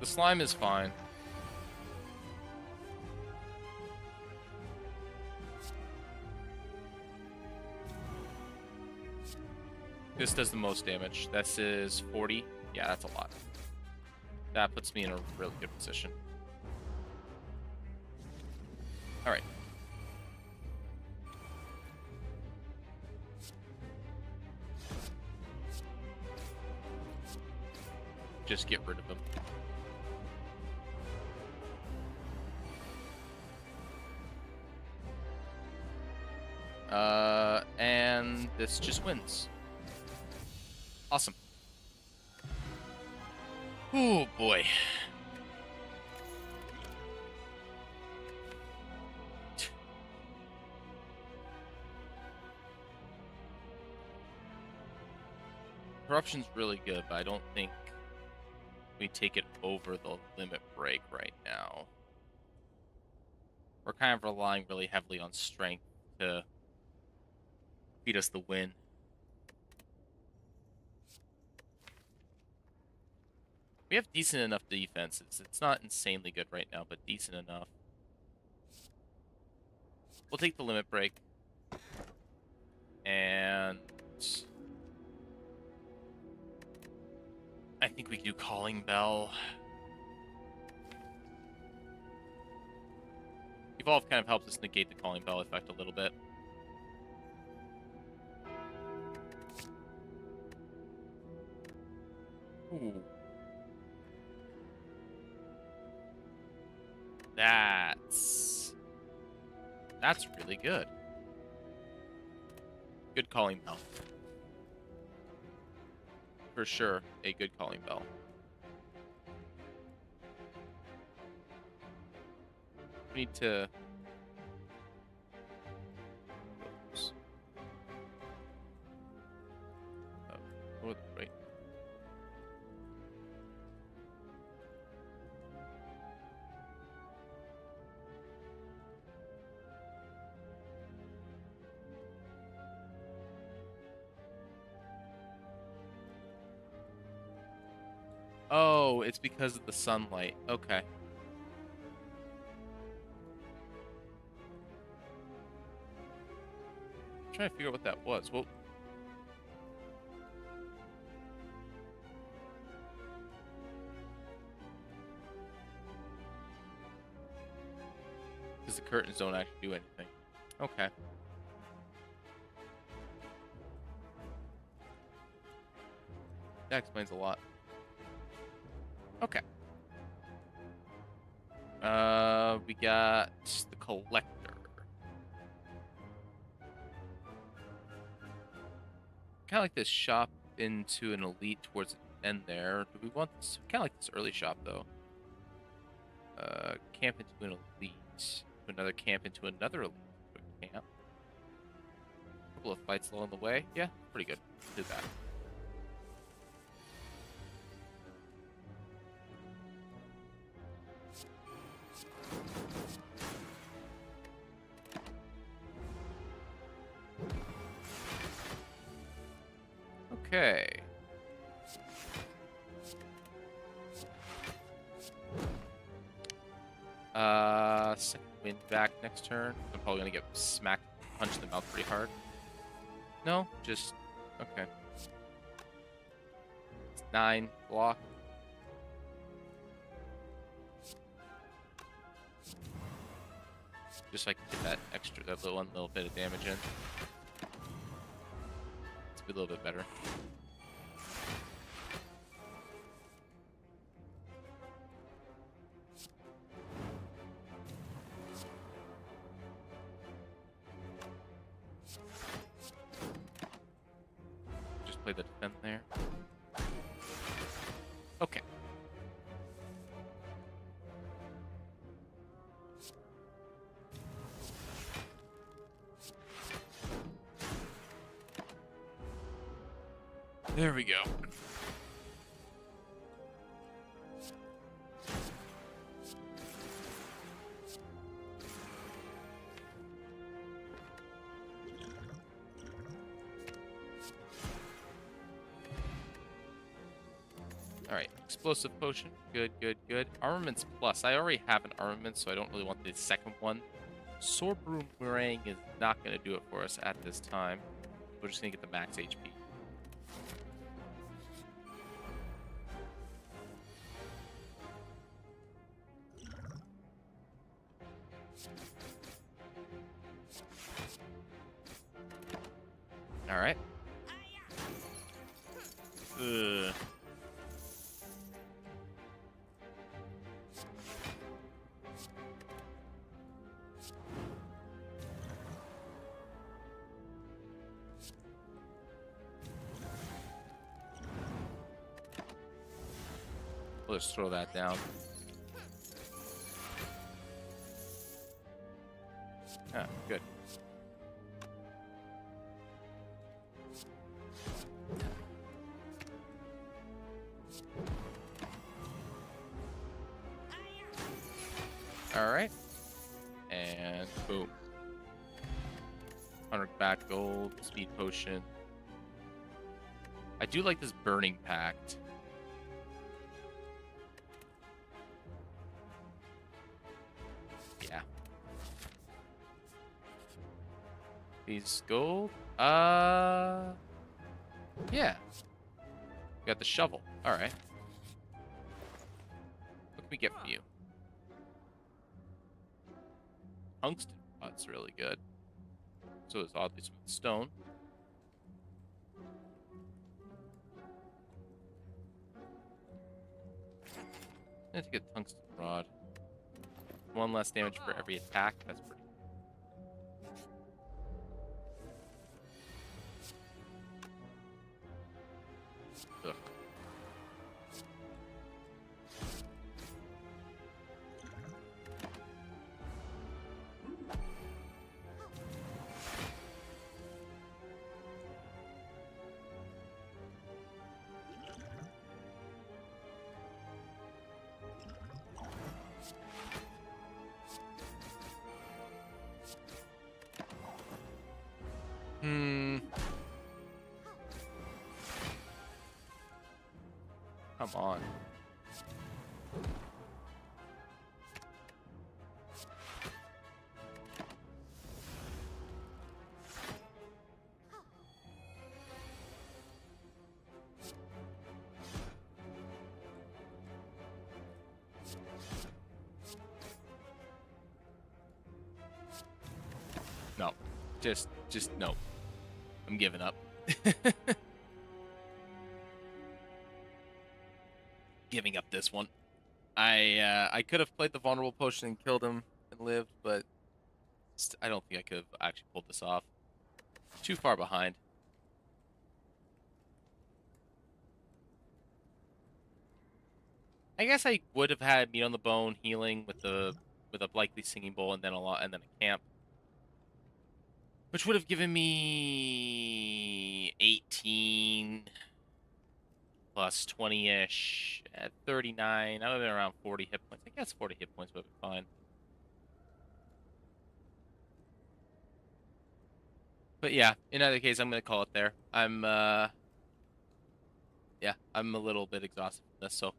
The slime is fine. This does the most damage. This is 40. Yeah, that's a lot. That puts me in a really good position. All right. Just get rid of them. And this just wins. Awesome. Oh boy. Corruption's really good, but I don't think we take it over the limit break right now. We're kind of relying really heavily on strength to feed us the win. We have decent enough defenses. It's not insanely good right now, but decent enough. We'll take the limit break. And I think we can do Calling Bell. Evolve kind of helps us negate the Calling Bell effect a little bit. Ooh. That's really good. Good Calling Bell. For sure, a good Calling Bell. We need to... Oops. Oh, right. Oh, it's because of the sunlight. Okay. I'm trying to figure out what that was. Well, because the curtains don't actually do anything. Okay. That explains a lot. Okay. We got the collector. Kind of like this shop into an elite towards the end there. Do we want this? Kind of like this early shop though. Camp into an elite. Another camp into another elite. Quick camp. A couple of fights along the way. Yeah, pretty good. Do that. Okay. Second wind back next turn. I'm probably gonna get smacked, punched in the mouth pretty hard. No, just okay. It's 9 block. Just so I can get that extra, that little one little bit of damage in. It's a little bit better. Just play the defend there. Okay. There we go. Alright, explosive potion. Good, good, good. Armaments plus. I already have an armament, so I don't really want the second one. Sword Boomerang is not going to do it for us at this time. We're just going to get the max HP. Alright. Ugh. We'll just throw that down. Ah, good. Alright. And boom. 100 back gold, speed potion. I do like this burning pact. Yeah. These gold? Yeah. Got the shovel. Alright. What can we get from you? Tungsten pot's really good. So is oddly smooth stone. I have to get tungsten rod. 1 less damage for every attack. That's pretty. Ugh. Come on. No. Just no. I'm giving up. Giving up this one. I could have played the vulnerable potion and killed him and lived, but I don't think I could have actually pulled this off. Too far behind. I guess I would have had meat on the bone healing with a likely singing bowl and then a camp. Which would have given me 18 plus 20-ish at 39. I would have been around 40 hit points. I guess 40 hit points would have been fine. But yeah, in either case, I'm going to call it there. I'm yeah, I'm a little bit exhausted from this. So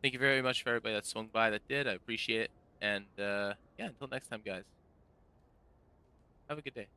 thank you very much for everybody that swung by that did. I appreciate it. And yeah, until next time, guys. Have a good day.